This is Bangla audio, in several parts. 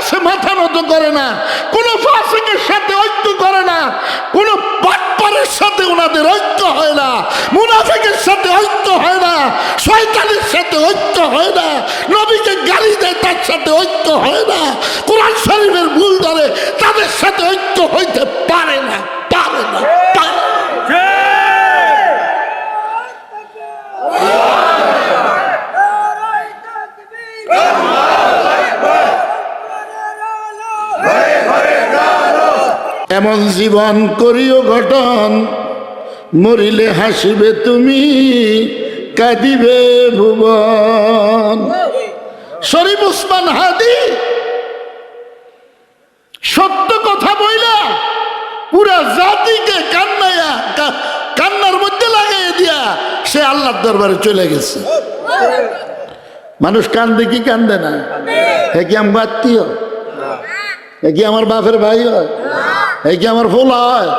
কাছে মাথা নত করে না, কোন ফাসিকের সাথে ঐক্য করে না, কোন বাটপারের সাথে ওনাদের ঐক্য হয় না, মুনাফিকের সাথে ঐক্য হয় না, শয়তানের সাথে ঐক্য হয় না, নবীকে গালি দেয় তার সাথে ঐক্য হয় না, কোরআন শরীফের ভুল ধরে তাদের সাথে ঐক্য হইতে পারে না, পারে না, পারে না। এমন জীবন করিও গঠন, মরিলে হাসিবে তুমি, কাঁদিবে ভুবন। শরীফ উসমান হাদি সত্য কথা বইলা পুরা জাতিকে কান্নার মধ্যে লাগাই দিয়া সে আল্লাহর দরবারে চলে গেছে। মানুষ কান্দে কি কান্দে না? হে কি আমার আত্মীয়? হে কি আমার বাপের ভাই হয়? হে কি আমার ফোলা হয়?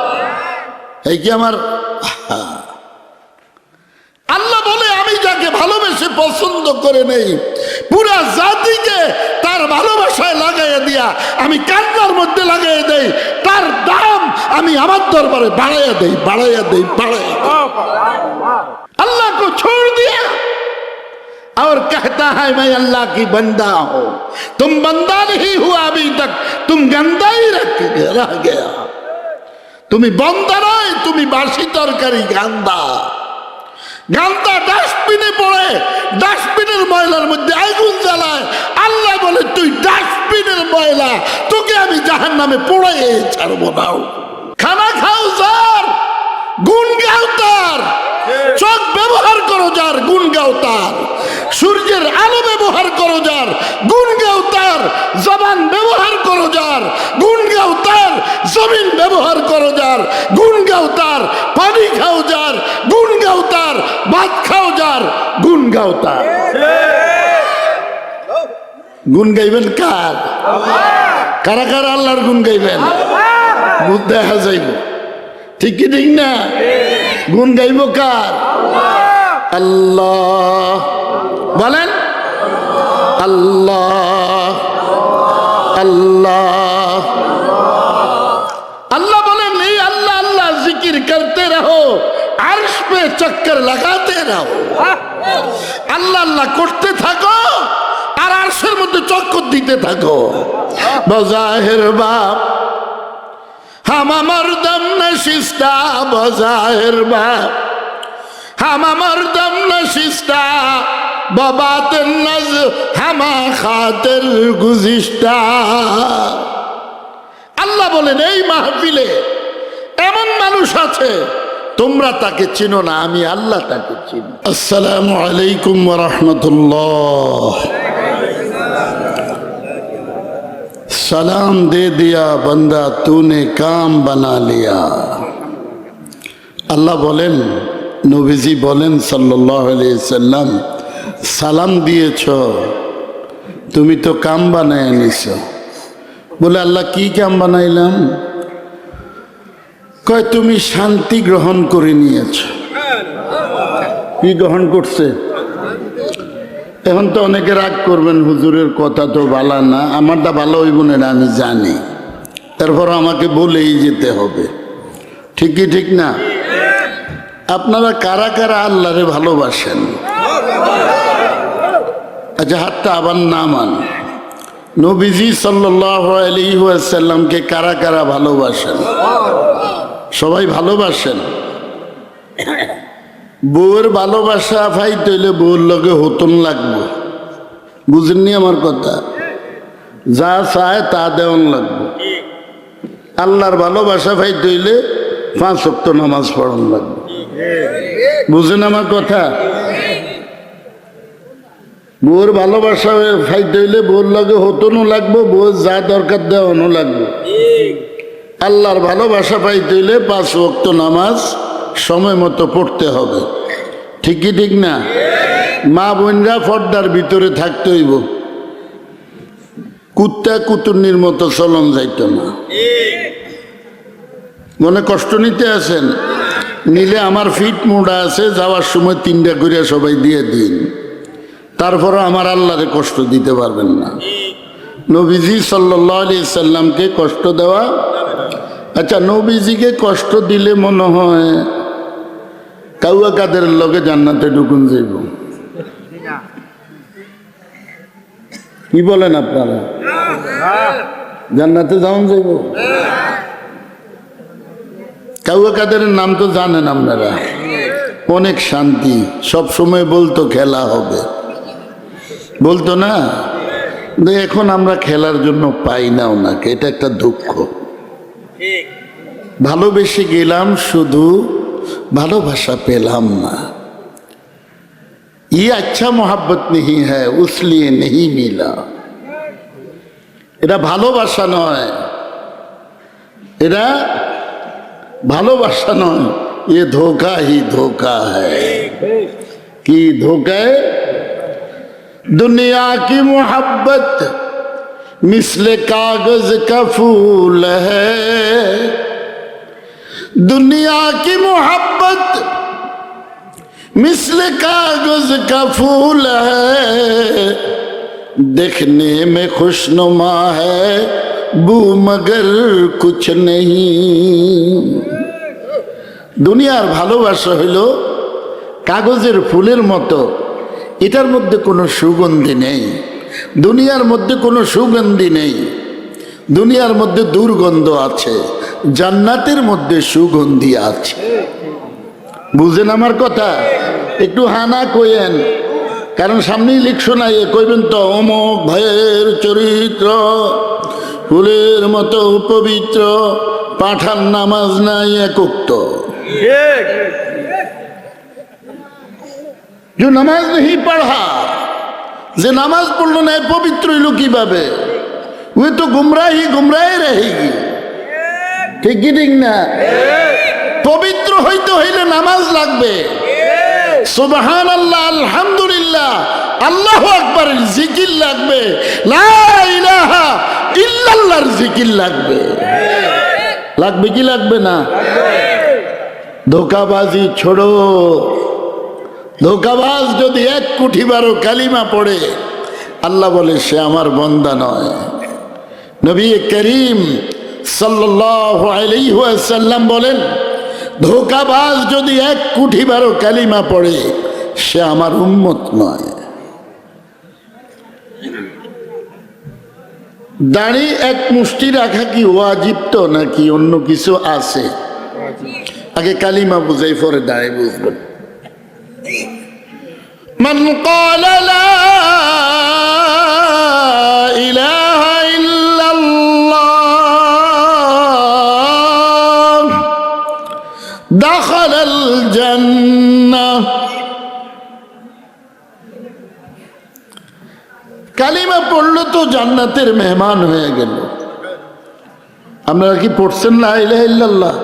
হে কি আমার? আল্লাহ বলে আমি যাকে ভালোবেসে পছন্দ করে নেই পুরা জাতিকে তার ভালোবাসায় লাগাইয়া দিয়া আমি কান্নার মধ্যে লাগাইয়া দেই, তার দাম আমি আমার দরবারে বাড়াইয়া দেই, বাড়াইয়া দেই, বাড়াইয়া দেই। अल्लाह को छोड़ दिया और कहता है मैं अल्लाह की बंदा हूं, तुम बंदा नहीं हुआ अभी तक, तुम गंदा ही रह गया। तुम्हें बंदा नয়, তুমি বাসি তরকারি গান্দা। গান্দা ডাস্টবিনে পড়ে, ডাস্টবিনের ময়লার মধ্যে আগুন জ্বালায়। আল্লাহ বলে তুই ডাস্টবিনের ময়লা, তোকে আমি জাহান্নামে পোড়াই ছাড়বো না। খানা খাও যার, গুণ গাও তার, চোখ ব্যবহার করো যার, গুণ গাও তার, সূর্যের আলো ব্যবহার করো যার, গুণ গাও তার, জবান ব্যবহার করো যার, গুণ গাও তার, জমিন ব্যবহার করো যার, গুণ গাও তার, পানি খাও যার, গুণ গাও তার, ভাত খাও যার, গুণ গাও তার। গুণ গাইবেন কার? কারা কারা আল্লাহর গুণ গাইবেন? দেখা যাইব, ঠিক কি ঠিক না? গুণ গাইব কার? আল্লাহ বলেন, আল্লাহ আল্লাহ। আল্লাহ বলেন এই আল্লাহ আল্লাহ জিকির করতে রহো, আরশ पे চক্কর লাগাতে রহো। আল্লাহ আল্লাহ করতে থাকো আর আরশের মধ্যে চক্কর দিতে থাকো। বজাহির বাপ হামা মরদম নশিস্তা, বজাহির বাপ হামা মরদম নশিস্তা, বাবাতের নজ হামা খাতের গুজিস্তা। আল্লাহ বলেন এই মাহফিলে এমন মানুষ আছে তোমরা তাকে চিনো না, আমি আল্লাহ তাকে চিনি। আসসালামু আলাইকুম ওয়া রাহমাতুল্লাহ। सलाम दे दिया बंदा तूने काम बना लिया। আল্লাহ বলেন, নবীজি বলেন সাল্লাল্লাহু আলাইহি সাল্লাম, সালাম দিয়েছ তুমি তো কাম বানায় নিছো। বলে আল্লাহ কি কাম বানাইলাম? কয় তুমি শান্তি গ্রহণ করে নিয়েছ। কি গ্রহণ করছে? এখন তো অনেকে রাগ করবেন, হুজুরের কথা তো ভালো না, আমারটা ভালো হইব না আমি জানি, তারপর আমাকে বলেই যেতে হবে, ঠিকই ঠিক না? আপনারা কারা কারা আল্লাহরে ভালোবাসেন? আচ্ছা হাতটা আবার নামান। নবীজি সাল্লাল্লাহু আলাইহি ওয়াসাল্লামকে কারা কারা ভালোবাসেন? সবাই ভালোবাসেন। বউয়ের ভালোবাসা পাইতে হইলে বউর লগে হতন লাগবে, বুঝেননি আমার কথা? যা চায় তা দেওয়ান লাগবে। আল্লাহর ভালোবাসা পাইতে হইলে 5 ওয়াক্ত নামাজ পড়ান লাগবে, বুঝেন আমার কথা? বউর ভালোবাসা পাইতে হইলে বউর লগে হতনও লাগবে, বউর যা দরকার দেওয়ানও লাগবে। আল্লাহর ভালোবাসা পাইতে হইলে 5 ওয়াক্ত নামাজ সময় মতো পড়তে হবে, ঠিকই ঠিক না? মা বোনরা পর্দার ভিতরে থাকতে হইব, কুত্তা কুতুর্নির মতো চলন যাইত না। মনে কষ্ট নিতে আছেন? নিলে আমার ফিট মোড়া আছে, যাওয়ার সময় 3টা করে সবাই দিয়ে দিন, তারপরও আমার আল্লাহরে কষ্ট দিতে পারবেন না। নবীজি সাল্লাল্লাহু আলাইহি সাল্লামকে কষ্ট দেওয়া। আচ্ছা, নবীজিকে কষ্ট দিলে মনে হয় কাউয়া কাদের লগে জান্নাতে ঢুকুন যাইব, কি বলেন আপনারা? জান্নাতে যাওয়া যাইব? কাউয়া কাদের নাম তো জানেন আপনারা, অনেক শান্তি, সব সময় বলতো খেলা হবে, বলতো না? এখন আমরা খেলার জন্য পাই না ওনাকে, এটা একটা দুঃখ। ভালোবেসে গেলাম, শুধু ভালোবাসা পেলাম না। ये अच्छा मोहब्बत नहीं है उसलिए नहीं मिला। এটা ভালোবাসা নয়, এটা ভালোবাসা নয়, ये धोखा ही धोखा है। कि धोखा है? दुनिया की मोहब्बत मिसले कागज का फूल है, दुनिया की मोहब्बत मिसले कागज का फूल है, देखने में खुशनुमा है बू मगर कुछ नहीं। দুনিয়ার ভালোবাসা হইল কাগজের ফুলের মতো, এটার মধ্যে কোনো সুগন্ধি নেই, দুনিয়ার মধ্যে কোনো সুগন্ধি নেই, দুনিয়ার মধ্যে দুর্গন্ধ আছে, জান্নাতের মধ্যে সুগন্ধি আছে। বুঝেন আমার কথা? একটু হানা কইেন, কারণ সামনেই লিখছো না, এ কইবেন তো অমুক ভাইয়ের চরিত্র ফুলের মতো পবিত্র, পাঠান নামাজ নাই একুক্ত। जो नमाज नहीं पढ़ा, যে নামাজ পড়লো না পবিত্র হইল কিভাবে? ওই তো গুমরাহ रहेगी। ঠিক কি ঠিক না? পবিত্র হইতে হইলে নামাজ লাগবে, সুবহানাল্লাহ, আলহামদুলিল্লাহ, আল্লাহু আকবার জিকির লাগবে, লা ইলাহা ইল্লাল্লাহর জিকির লাগবে। লাগবে কি লাগবে না? ধোকাবাজি ছোড়ো। ধোকাবাজ যদি 1 কোটি বারো কালিমা পড়ে, আল্লাহ বলে সে আমার বান্দা নয়। নবী করিম সাল্লাল্লাহু আলাইহি ওয়াসাল্লাম বলেন, ধোকাবাজ যদি 1 কোটি বারো কালিমা পড়ে, সে আমার উম্মত নয়। দাড়ি 1 মুষ্টি রাখা কি ওয়াজিব তো নাকি অন্য কিছু আছে? আগে কালিমা বুঝাই, পরে দাড়ি বুঝবেন। من قال لا إله إلا الله دخل الجنة। কালিমা পড়লো তো জান্নাতের মেহমান হয়ে গেল। আপনারা কি পড়ছেন লা ইলাহা ইল্লাল্লাহ?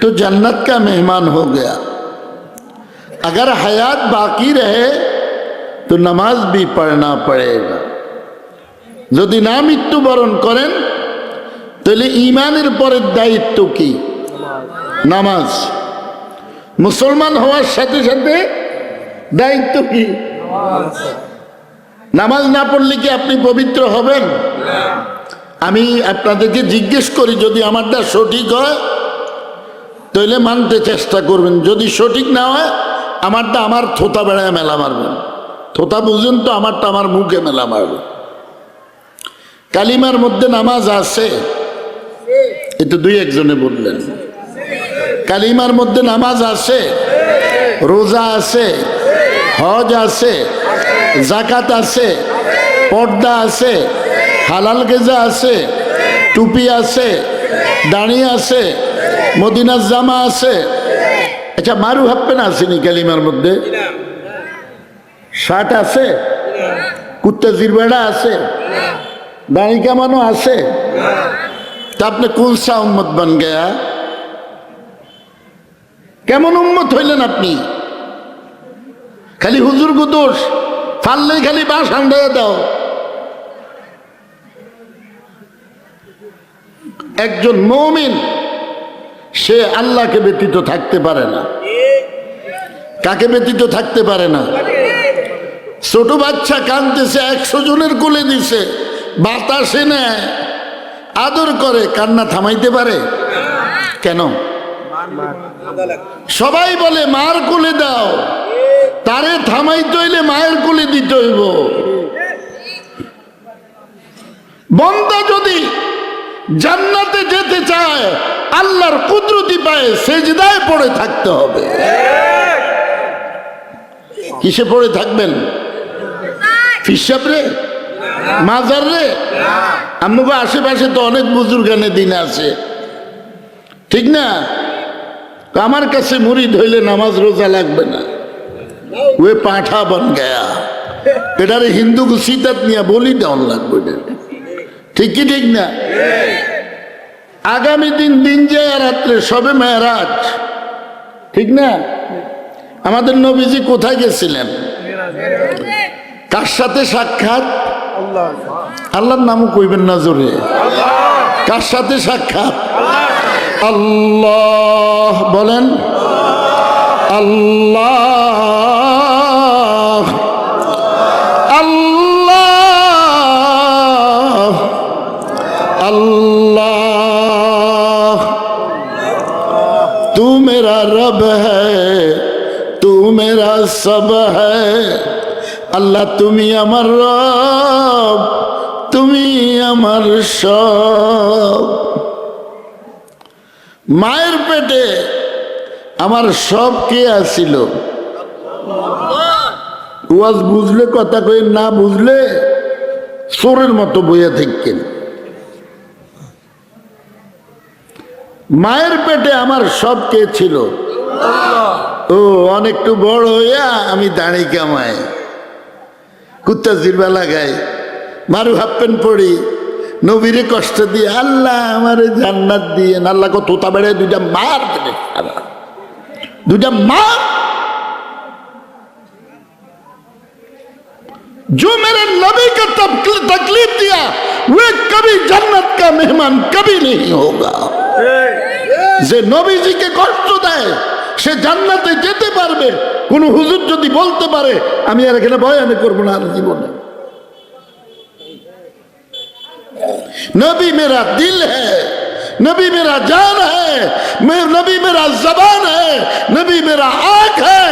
तो जन्नत का मेहमान हो गया। अगर हयात बाकी रहे तो नमाज भी पढ़ना पड़ेगा। যদি না মৃত্যুবরণ করেন তাহলে ঈমানের পরের দায়িত্ব কি? নামাজ। মুসলমান হওয়ার সাথে সাথে দায়িত্ব কি? নামাজ না পড়লে কি আপনি পবিত্র হবেন? আমি আপনাদেরকে জিজ্ঞেস করি, যদি আমারটা সঠিক হয় তাহলে মানতে চেষ্টা করবেন, যদি সঠিক না হয় আমারটা আমার থোতা বেড়ায় মেলা মারবেন। থোতা বুঝেন তো? আমারটা আমার মুখে মেলা মারবেন। কালিমার মধ্যে নামাজ আছে, এটা 2-1 জনে বললেন। কালিমার মধ্যে নামাজ আছে, রোজা আছে, হজ আছে, জাকাত আছে, পর্দা আছে, হালাল গেজা আছে, টুপি আছে, দাড়ি আছে, মদিনার জামা আছে। আচ্ছা, মারু হাপ্পেন আসেনি কালিমার মধ্যে? শার্ট আছে, কুত্তা জিরবেড়া আছে, দাড়ি কামানো আছে। তা আপনি কোন সা উম্মত বান গয়া? কেমন উম্মত হইলেন আপনি? খালি হুজুর গো দোষ, ফাললেই খালি বাস হান্ডাইয়া দাও। একজন মুমিন সে আল্লাহকে ব্যতীত থাকতে পারে না। কাকে ব্যতীত থাকতে পারে না? ছোট বাচ্চা কাঁদতেছে, 100 জনের কোলে দিছে, বাতাসে নেয়, আদর করে, কান্না থামাইতে পারে? কেন? সবাই বলে মার কোলে দাও, তারে থামাইতে হইলে মায়ের কোলে দিতে হইব। বান্দা যদি জান্নাতে যেতে চায়, আল্লাহর কুদরতি পায়ে সেজদায় পড়ে থাকতে হবে। কিসে পড়ে থাকবেন? ফিসাব রে, মাজার রে? আমাকে আশেপাশে তো অনেক বুজুর্গানে দিন আছে, ঠিক না? আমার কাছে মুরিদ হইলে নামাজ রোজা লাগবে না, ওয়ে পাঠা বন গয়া, এটারে হিন্দু সিতাত নিয়ে বলি দেওয়ান লাগবে, ঠিক কি ঠিক না? আগামী দিন যায় রাত্রে সবে মেরাজ, ঠিক না? আমাদের নবীজি কোথায় গেছিলেন? কার সাথে সাক্ষাৎ? আল্লাহর নামও কইবেন না জোরে। কার সাথে সাক্ষাৎ? আল্লাহ বলেন, আল্লাহ আল্লাহ अल्लाह तू मेरा रब है, तू मेरा सब है, अल्लाह তুমি আমার রব, তুমি আমার সব। মায়ের পেটে আমার সব কে আসিল? ওয়াজ বুঝলে কথা কই, না বুঝলে চোরের মতো বইয়া থাকেন। মায়ের পেটে আমার সব কে ছিল? ও অনেকটু বড় হইয়া আমি দাঁড়ি কামাই, কুত্তা জিরবা লাগাই, মারু হাফ প্যান্ট পড়ি, নবীরে কষ্ট দিয়ে আল্লাহ আমার জান্নাত দিয়ে, আল্লাহ কো তোতা বেড়ে দুইটা মার পেটে, দুইটা মার। जो मेरे नबी का तकलीफ दिया वे कभी जन्नत का मेहमान कभी नहीं होगा। যে নবীজিকে কষ্ট দেয় সে জান্নাতে যেতে পারবে। কোন হুজুর যদি বলতে পারে আমি আর এখানে বয়ান করব না আর জীবনে। नबी मेरा दिल है, नबी मेरा जान है, नबी मेरा जबान है, नबी मेरा आंख है,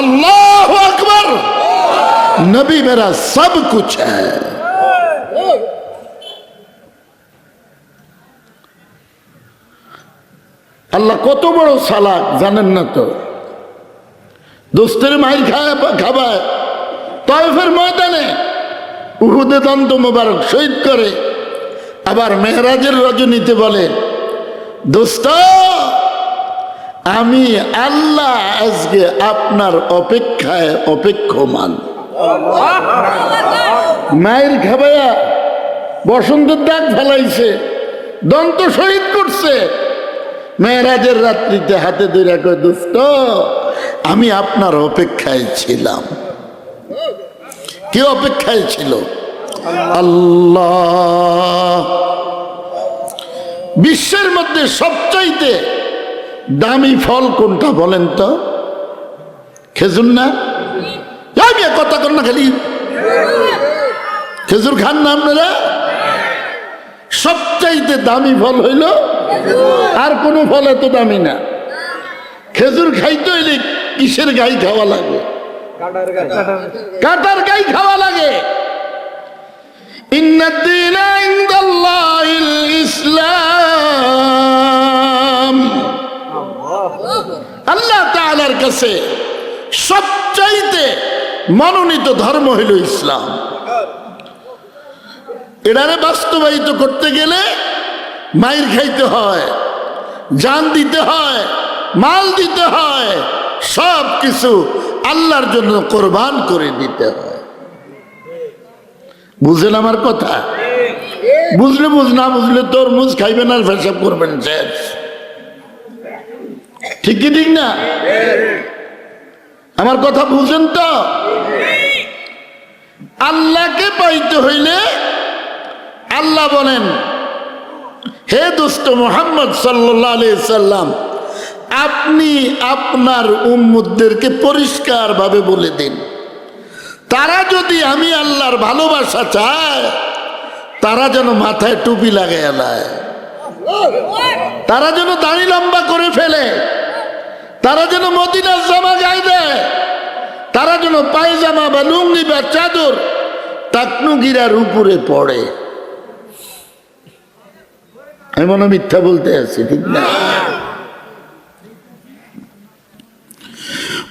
अल्लाह अकबर, नबी मेरा सब कुछ है। আল্লাহ কত বড় চালাক জানেন না তো? দোস্তের মাইর খাবায় তায়েফের ময়দানে, উহুদে দন্ত মোবারক শহীদ করে, আবার মেহরাজের রজনীতে বলে দোস্ত আমি আল্লাহ আজকে আপনার অপেক্ষায় অপেক্ষমান। মায়ের খাবায়া বসন্তের দাগ ফেলাইছে, দন্ত শহীদ করছে, মেহরাজের রাত্রিতে হাতে ধরে কয় দোস্ত আমি আপনার অপেক্ষায় ছিলাম। কে অপেক্ষায় ছিল? আল্লাহ। বিশ্বের মধ্যে সবচাইতে দামি ফল কোনটা বলেন তো? খেজুর না? কথা কর না, খালি খেজুর খান না আপনারা? সবচাইতে দামি ফল হইল, আর কোন ফল এত দামি না। খেজুর খাইতে হইলে কিসের গাই খাওয়া লাগে? কাটার গাই খাওয়া লাগে। ইন্নাদ-দীনা ইনদাল্লাহিল ইসলাম। আল্লাহ তাআলার কাছে সবচাইতে মনোনীত ধর্ম হইল ইসলাম। এটারে বাস্তবায়িত করতে গেলে মাইর খাইতে হয়, জান দিতে হয়, মাল দিতে হয়, সব কিছু আল্লাহর জন্য কোরবান করে দিতে হয়। বুঝলেন আমার কথা? বুঝলে বুঝ, না বুঝলে তরমুজ খাইবেন আর পেশাব করবেন শেষ। ঠিক কি ঠিক না? আমার কথা বুঝেন তো? আল্লাহকে পাইতে হইলে আল্লাহ বলেন হে দোস্ত মুহাম্মদ সাল্লাল্লাহু আলাইহি সাল্লাম, আপনি আপনার উম্মতদেরকে পরিষ্কার ভাবে বলে দিন, তারা যদি আমি আল্লাহর ভালোবাসা চায় তারা যেন মাথায় টুপি লাগাইয়া নেয়, তারা যেন দাড়ি লম্বা করে ফেলে, তারা যেন মদিনার জামা গায়ে দেয়, তারা যেন পায়জামা বা লুঙ্গি বা চাদর টাকনুগিরার উপরে পড়ে। আমি মনে মিথ্যা বলতে আছি, ঠিক না?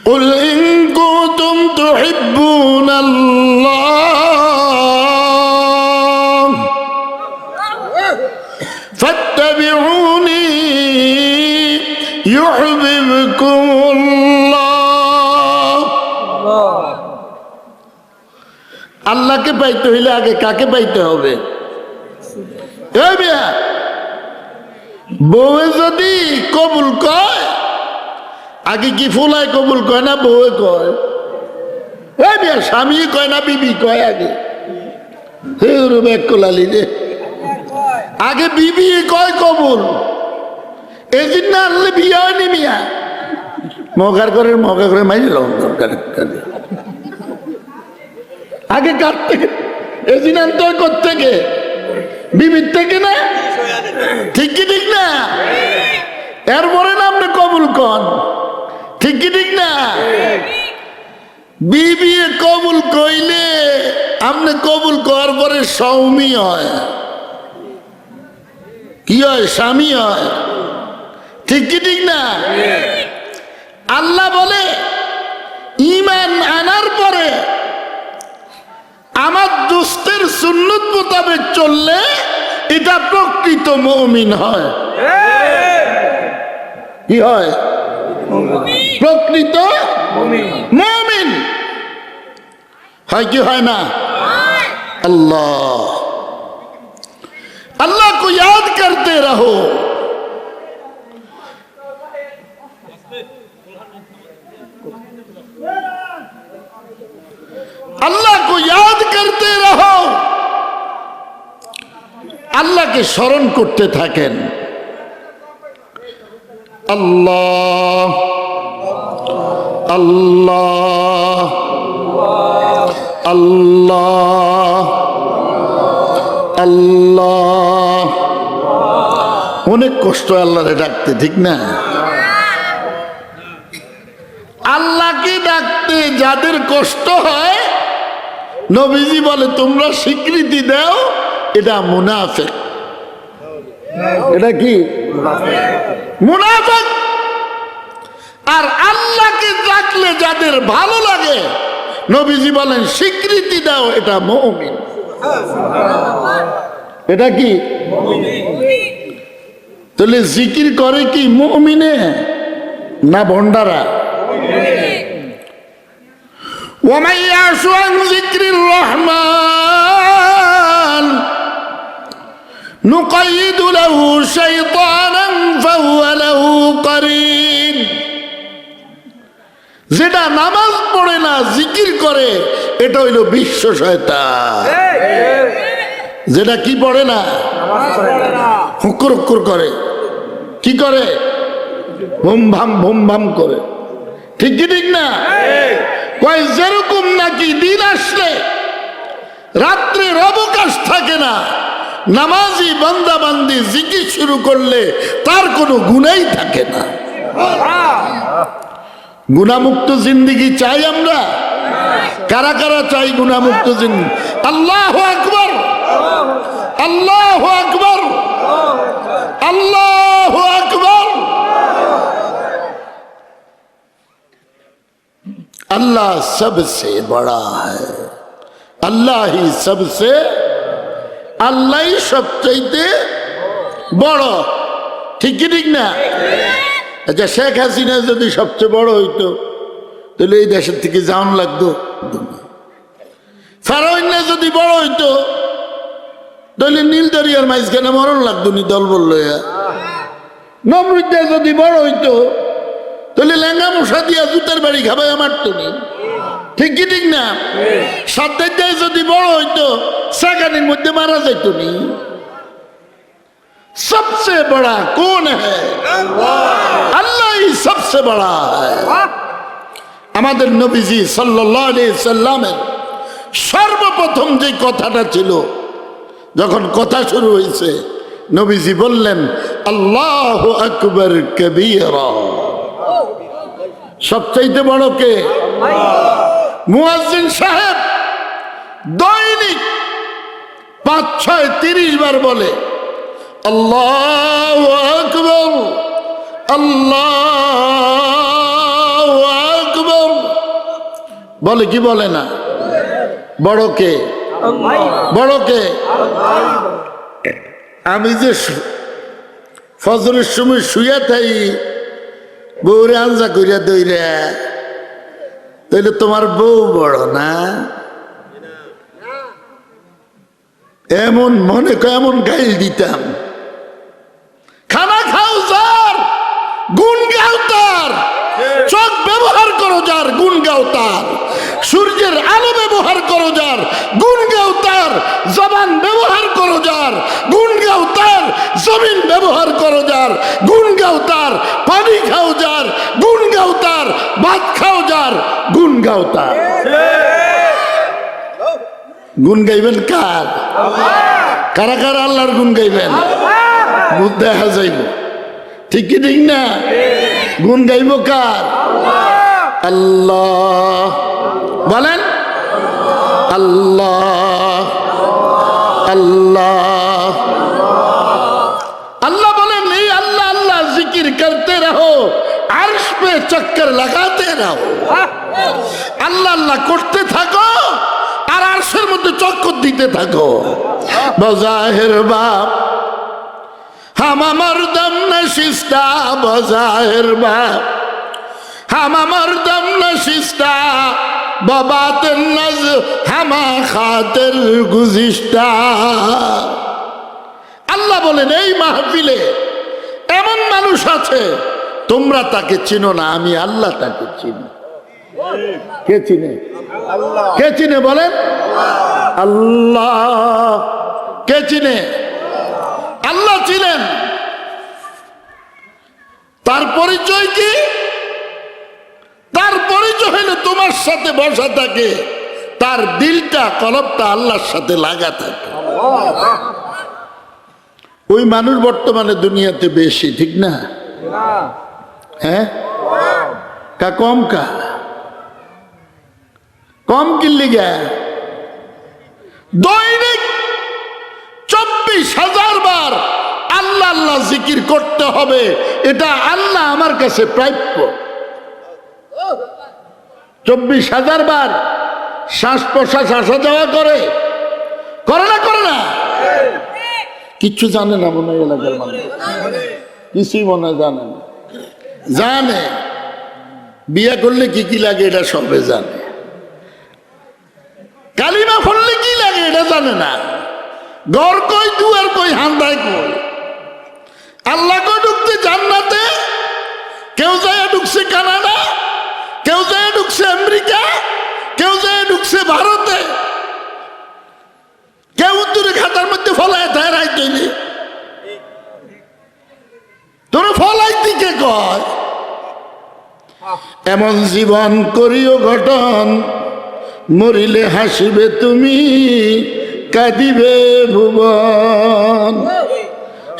قل إن كنتم تحبون الله فاتبعوني يحببكم الله। আল্লাহকে পাইতে হইলে আগে কাকে পাইতে হবে? বউয়ে যদি কবুল কয়, আগে কি ফুলায় কবুল কয় না বউয়ে কয়? স্বামী কয় না বিবি কয়? আগে কোলালি রে, আগে বিবি কয় কবুল। এই জন্য আনলে বিয়ে হয়নি মিয়া, মগার করে মাইরে দরকার আগে কার থেকে? এই জন্য আনতে হয় কোত্থেকে? বিবির থেকে না? ঠিক কি ঠিক না? এরপরে না আপনি কবুল কন, ঠিক কি ঠিক না? বিবি কবুল কইলে আপনি কবুল করার পরে স্বামী হয়, কি হয়? স্বামী হয়, ঠিক কি ঠিক না? আল্লাহ বলে ঈমান আনার পরে আমার দোস্তের সুন্নত মোতাবেক চললে এটা প্রকৃত মুমিন হয়। কি হয়? প্রকৃত মুমিন হয় কি হয় না? अल्लाह को याद करते रहो। अल्लाह को याद करते रहो, अल्लाह के स्मरण करते থাকেন। अल्लाह अल्लाह अल्लाह अल्लाह। অনেক কষ্ট আল্লাহরে ডাকতে, ঠিক না? আল্লাহকে ডাকতে যাদের কষ্ট হয়, নবীজি বলে তোমরা স্বীকৃতি দাও এটা মুনাফিক। এটা কি? মুনাফিক। আর আল্লাহকে ডাকলে যাদের ভালো লাগে, নবীজি বলেন স্বীকৃতি দাও এটা মুমিন। এটা কি? তাহলে জিকির করে কি মুমিনে না ভণ্ডারা? ومن يعش عن ذكر الرحمن نقيد له شيطانا فهو له قرين। যেটা নামাজ পড়ে না, জিকির করে, এটা হইল বিশ্ব শয়তান। যেটা কি পড়ে না, হুকুর হুকুর করে, কি করে? ভুম ভাম করে, ঠিক কি ঠিক না? কয় যেরকম নাকি দিন আসলে রাত্রের অবকাশ থাকে না, নামাজি বান্দা বান্দি জিকির শুরু করলে তার কোনো গুনাই থাকে না। গুনামুক্ত জিন্দেগি চাই আমরা? কারা কারা চাই গুনামুক্ত জিন্দেগি? আল্লাহু আকবার, আল্লাহু আকবার, আল্লাহু আকবার। अल्लाह सबसे बड़ा है, अल्लाह ही सबसे, अल्लाह ही सबचाইতে বড়, ঠিক কি ঠিক না? আচ্ছা, শেখ হাসিনা যদি সবচেয়ে বড় হইতো তাহলে এই দেশের থেকে যাওয়ান লাগতো। ফেরাউন যদি বড় হইতো তাহলে নীল দরিয়ার মাঝখানে মরণ লাগতো নি দল বলল। নমরুদ যদি বড় হইতো তাহলে লেঙ্গা মশা দিয়া জুতার বাড়ি খাবাই মারতো নি, ঠিক কি ঠিক না? সাদ্দাত যদি বড় হইতো সাগানির মধ্যে মারা যাইতো নি। सबसे बड़ा कौन है? अल्लाह ही सबसे बड़ा है। আমাদের নবীজি সাল্লাল্লাহু আলাইহি সাল্লামের সর্বপ্রথম যে কথাটা ছিল যখন কথা শুরু হয়েছে নবীজি বললেন আল্লাহু আকবার কবীরা, সবচাইতে বড় কে? মুয়াজ্জিন সাহেব দৈনিক ৫-৬-৩০ বার বলে আল্লাহু আকবার আল্লাহু আকবার, বলে কি বলে না? বড় কে? বড় কে? আমি যে ফজরের সময় শুয়ে থাই বউরে আঞ্জা করিয়া দইরা, তাইলে তোমার বউ বড় না? এমন মনে করে এমন গাইল দিতাম। খানা খাও যার, গুণ গাও তার, চোখ ব্যবহার করো যার, গুণ গাও তার, সূর্যের আলো ব্যবহার করো যার, গুণ গাও তার, জবান ব্যবহার করো যার, গুণ গাও তার, জমিন ব্যবহার করো যার, গুণ গাও তার, পানি খাও যার, গুণ গাও তার, ভাত খাও যার, গুণ গাও তার। গুণ গাইবেন কার? কারা কারা আল্লাহর গুণ গাইবেন? দেখা যাইব, ঠিক কি ঠিক না? গুণ গাইব কার? আল্লাহ। বলেন আল্লাহ আল্লাহ। আল্লাহ বলেন এই আল্লাহ আল্লাহ জিকির করতে রহো, আরশ पे चक्कर लगाते रहो। আল্লাহ আল্লাহ করতে থাকো আর আরশের মধ্যে চক্কর দিতে থাকো। বজাহির বাপ হাম মরদম নশিস্তা, বজাহির বাপ হাম মরদম নশিস্তা, বাবাতের নজ হামা খাতের গুজিস্তা। আল্লাহ বলেন এই মাহফিলে এমন মানুষ আছে তোমরা তাকে চিনো না, আমি আল্লাহ তাকে চিনি। কে চিনে? কে চিনে বলেন? আল্লাহ। কে চিনে? আল্লাহ চিনেন। তার পরিচয় কি? তার পরিচয় হলো তোমার সাথে বসা থাকে, তার দিলটা কলবটা আল্লাহর সাথে লাগা থাকে। ওই মানুষ বর্তমানে দুনিয়াতে বেশি, ঠিক না? হ্যাঁ, কা কম? কা কম কিনলি গে? দৈনিক ২৪,০০০ বার আল্লাহ আল্লাহ জিকির করতে হবে, এটা আল্লাহ আমার কাছে প্রাপ্য। ২৪,০০০ বার শ্বাস প্রশ্বাস আসা যাওয়া করে, করে না? করে না? কিচ্ছু জানে না মনে হয় এলাকার মানুষ, কিছুই মনে হয় জানে না। জানে বিয়ে করলে কি কি লাগে এটা সবে জানে, কালিমা পড়লে কি লাগে এটা জানে না। ঘর কই, দুয়ার কই, হান্দায় কই। আল্লাহ কই ঢুকতে জান্নাতে, কেউ যায় ঢুকছে কানাডা, কেউ যায় ঢুকছে আমেরিকা, কেউ যায় ঢুকছে ভারতে, কেউ দূরে খাতার মধ্যে ফলায় তাই রাই তৈরি। তোর ফলাই দিকে কয় এমন জীবন করিও গঠন, মরিলে হাসিবে তুমি, কাঁদিবে ভুবন।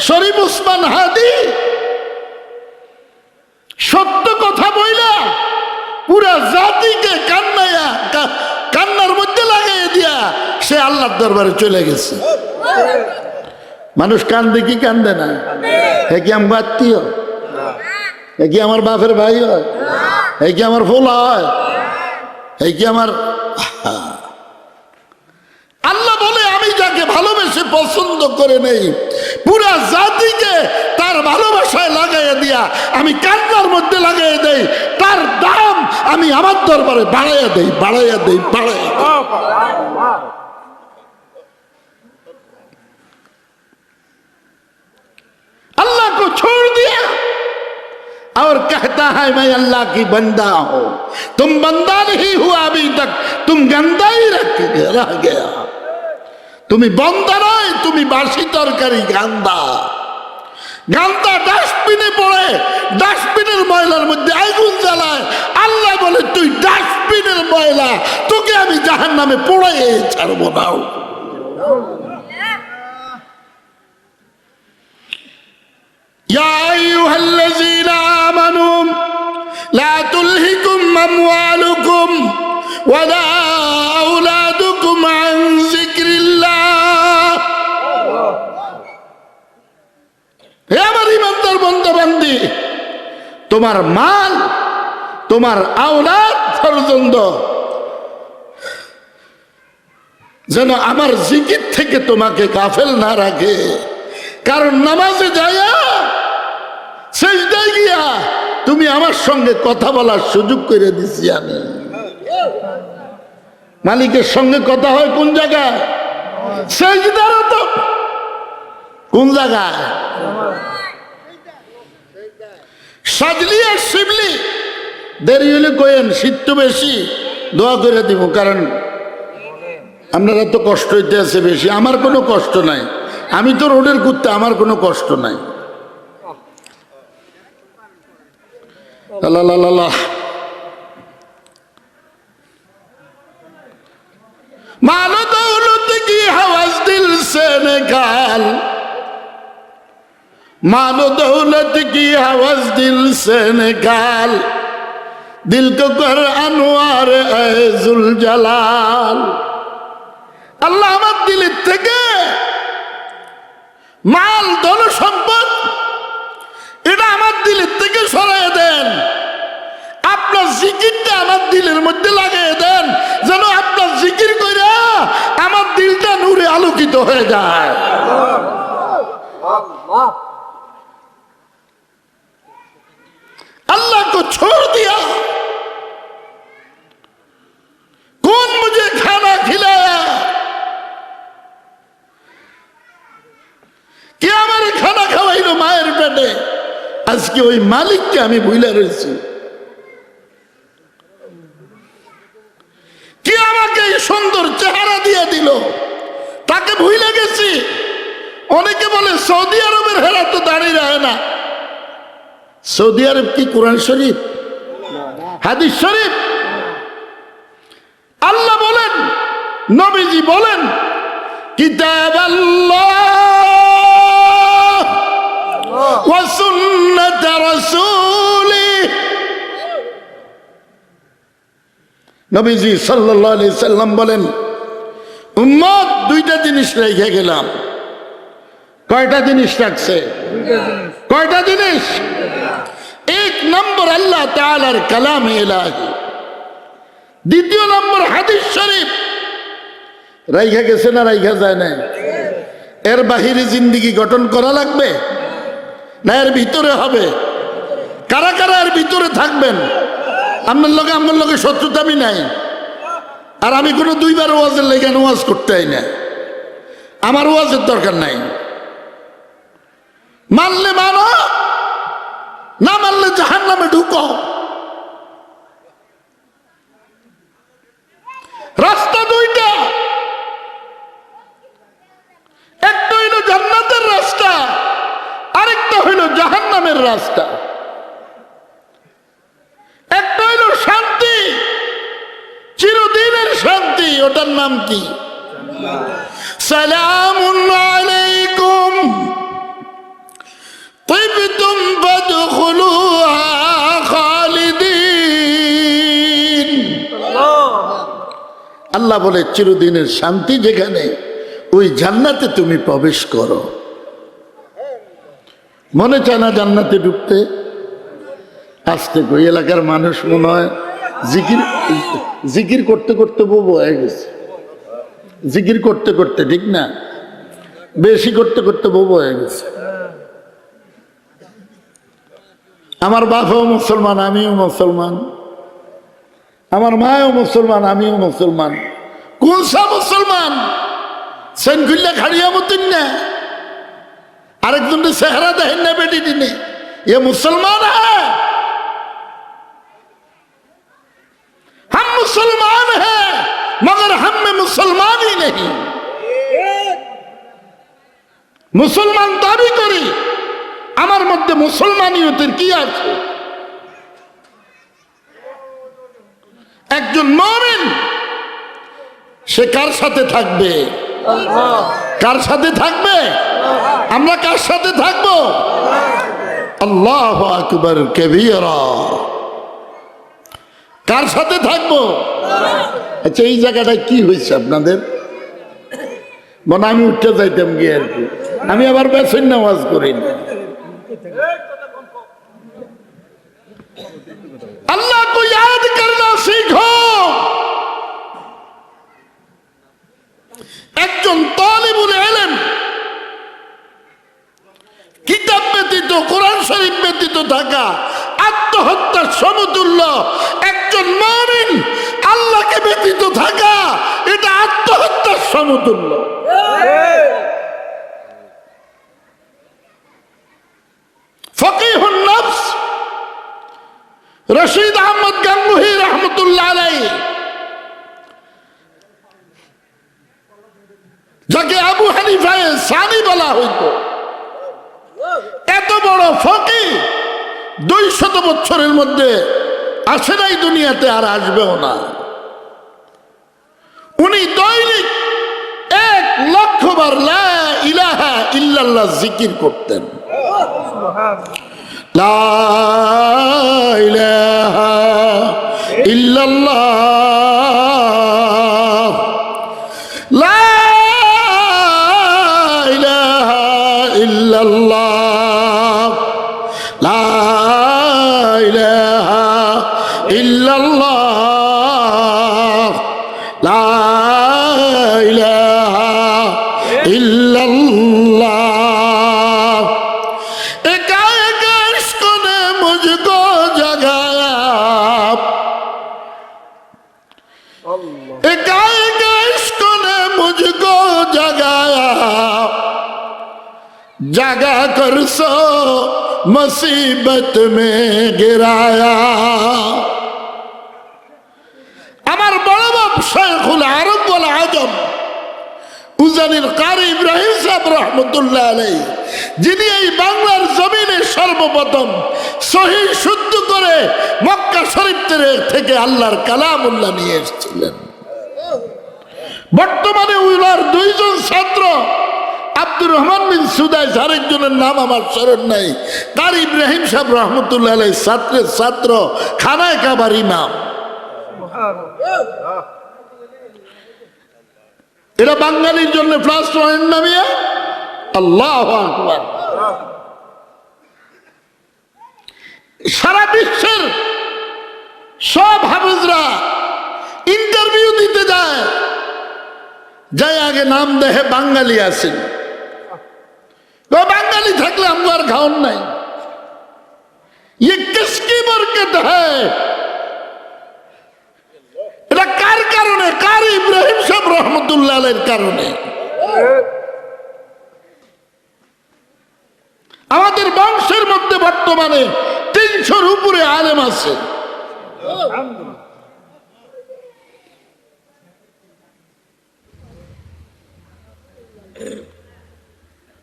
শরীফ উসমান হাদি সত্য কথা বইলা পুরা জাতিকে কান্নার মধ্যে লাগাই দিয়া সে আল্লাহর দরবারে চলে গেছে। মানুষ কান্দে কি কান্দে না? হে কি আমার আত্মীয়? হে কি আমার বাপের ভাই হয়? হে কি আমার ফোলা হয়? হে কি আমার? আল্লাহ বলে আমি যাকে ভালোবেসে পছন্দ করে নেই, পুরা জাতিকে তার ভালোবাসায় লাগাইয়া দিয়া আমি কান্নার মধ্যে লাগাইয়া দেই, তার দাম আমি আমার দরবারে বাড়াইয়া দেই, বাড়াইয়া দেই, বাড়াইয়া দেই। अल्लाह को छोड़ दिया और कहता है मैं अल्लाह की बंदा हूं, तुम बंदा नहीं हुआ अभी तक, तुम गंदा ही रह गया। তুমি বন্দা নয়, তুমি বাসি তরকারি গান্দা। গান্দা ডাস্টবিনে পড়ে, ডাস্টবিনের ময়লার মধ্যে আগুন জ্বালায়। আল্লাহ বলে তুই ডাস্টবিনের ময়লা, তোকে আমি জাহান্নামে পোড়াইয়ে ছাড়বো না। আমওয়ালুকুম ওয়ালা আওলাদুকুম আন যিকরিল্লাহ। হে আমার ইমানদার বান্দা-বান্দী, তোমার মাল, তোমার আওলাদ পর্যন্ত যেন আমার জিকির থেকে তোমাকে গাফেল না রাখে। কারণ নামাজে যায়া, সেজদায় গিয়া তুমি আমার সঙ্গে কথা বলার সুযোগ করে দিছি আমি। মালিকের সঙ্গে কথা হয় কোন জায়গায়? সেজদারত। কোন জায়গায়? সাজলি আর শিবলি দেরি হলে কয়েন, শীত তো বেশি, দোয়া করে দিব। কারণ আপনারা তো কষ্ট হইতে আছে বেশি, আমার কোনো কষ্ট নাই, আমি তো রোডের কুত্তা, আমার কোনো কষ্ট নাই। আল্লাহ मानो दौलत की हवस दिल से निकाल, मानो दौलत की हवस दिल से निकाल, दिल को कर अनवार ए जुल जलाल। আল্লাহ আমার দিলের থেকে মাল, ধন সম্পদ এটা আমার দিলের থেকে সরাই দেন। আপনার জিকিরটা আমার দিলের মধ্যে লাগিয়ে দেন, যেন আপনার জিকির করে আমার দিলটা নূরে আলোকিত হয়ে যায়। अल्लाह को छोड़ दिया, कौन मुझे खाना खिलाया, কে আমার খানা খাওয়াইলো মায়ের পেটে। আজকে ওই মালিককে আমি ভুলে রয়েছি। কে আমাকে সুন্দর চেহারা দিয়ে দিল, তাকে ভুলে গেছি। অনেকে বলে সৌদি আরবের হেরা তো দাঁড়িয়ে রাখে না। সৌদি আরব কি কোরআন শরীফ, হাদিস শরীফ? আল্লাহ বলেন, নবীজি বলেন, কিতাব আল্লাহ ওয়া সুন্নাত রাসূলি। নবীজি সাল্লাল্লাহু আলাইহি সাল্লাম বলেন, উম্মত দুইটা জিনিস রেখে গেলাম। কয়টা জিনিস রাখছে? কয়টা জিনিস? এক নম্বর আল্লাহ তাআলার কালাম ইলাহি, দ্বিতীয় নম্বর হাদিস শরীফ। রাইখা গেছে না রাইখা যায় না? এর বাহিরে জিন্দেগি গঠন করা লাগবে না এর ভিতরে হবে? কারা কারা এর ভিতরে থাকবেন? আপনার লগে আমার লগে শত্রুতামি নাই, আর আমি কোনো দুইবার ওয়াজের লেগে ওয়াজ করতে হয় না, আমার ওয়াজের দরকার নাই। মানলে মানো, না মানলে জাহান্নামে ঢুকো। রাস্তা দুইটা, একটা হইল জান্নাতের রাস্তা, আরেকটা হইল জাহান্নামের রাস্তা। একটা হইল শান্তি, চিরদিনের শান্তি, ওটার নাম কি? সালামুন আলাইকুম তিবতুম ফাদখুলুহা খালিদিন। আল্লাহ বলে চিরদিনের শান্তি যেখানে, ওই জান্নাতে তুমি প্রবেশ করো। মনে চায় না জান্নাতে ঢুকতে? আসতে কই এলাকার মানুষ মনে হয় জিকির করতে করতে বোবো হয়ে গেছে। জিকির করতে করতে, ঠিক না, বেশি করতে করতে বোবো হয়ে গেছে। আমার বাবাও মুসলমান, আমিও মুসলমান, আমার মাও মুসলমান, আমিও মুসলমান। কোন সা মুসলমান? সেনগুল্লা খাড়িয়া মতন না, আরেকজনের চেহারা দেখেন না বেটি দিনে, এ মুসলমান হ্যাঁ, हम मुसलमान हैं मगर हम में मुसलमान ही नहीं। মুসলমান দাবি করি, আমার মধ্যে মুসলমানিয়তের কি আছে? একজন মুমিন সে কার সাথে থাকবে? কার সাথে থাকবে? আমরা কার সাথে থাকবো? আল্লাহু আকবার কবীরা। কার সাথে থাকবো? আচ্ছা, এই জায়গাটায় কি হয়েছে আপনাদের? মনে আমি উঠতে যাইতাম গিয়ে আর কি, আমি আবার বেসন নামাজ করি না। अल्लाह को याद करना सीखो। একজন তালিবুল ইলম কিতাব ব্যতীত, কোরআন শরীফ ব্যতীত থাকা আত্মহত্যার সমতুল্য। একজন মুমিন আল্লাহকে ব্যতীত থাকা, এটা আত্মহত্যার সমতুল্য। ফকিহুন নফস রশিদ আহমদ গাঙ্গুহি রহমতুল্লাহ আলাইহি, যাকে আবু হানিফা সানি বলা হইত, এত বড় ফকিহ 200 বছরের মধ্যে আসে নাই দুনিয়াতে, আর আসবেও না। উনি দৈনিক 1 লক্ষ বার লা ইলাহা ইল্লাল্লাহ জিকির করতেন। লা ইলাহা ইল্লাল্লাহ, লা ইলাহা ইল্লাল্লাহ, লা ইলাহা ইল্লাল্লাহ, লা ইলাহা ইল্লাল্লাহ। जगा कर सो मुसीबत में गिराया। আমার বড় বাপ শাইখুল আরব ওয়াল আজম উজানির কারি ইব্রাহিম সাহেব রহমতুল্লাহ আলাইহি, যিনি এই বাংলার জমিনে সর্বপ্রথম সহিহ শুদ্ধ করে মক্কা শরীফ থেকে আল্লাহর কালামুল্লাহ নিয়ে এসেছিলেন। বর্তমানে উনার 2 জন ছাত্র, আব্দুর রহমান বিন সুদাইস, আরেকজনের নাম আমার স্মরণ নাই, কারি ইব্রাহিম সাহেব রহমতুল্লাহ আলাইহি ছাত্রের ছাত্র, খানায় কাবার ইমাম। এরা বাঙালির জন্য প্লাস পয়েন্ট নামিয়া। আল্লাহু আকবার। সারা বিশ্বের সব হাফেজরা ইন্টারভিউ দিতে যায়, যাই আগে নাম দেখে বাঙালি আছেন, বাঙালি থাকলে আমার খাওয়ান নাই। ये किसकी बरकत है? এটা কার কারণে? কারি ইব্রাহিম সাহেব রহমতুল্লাহ আলাইহির কারণে। আমাদের বংশের মধ্যে বর্তমানে 300-র উপরে আলেম আছে।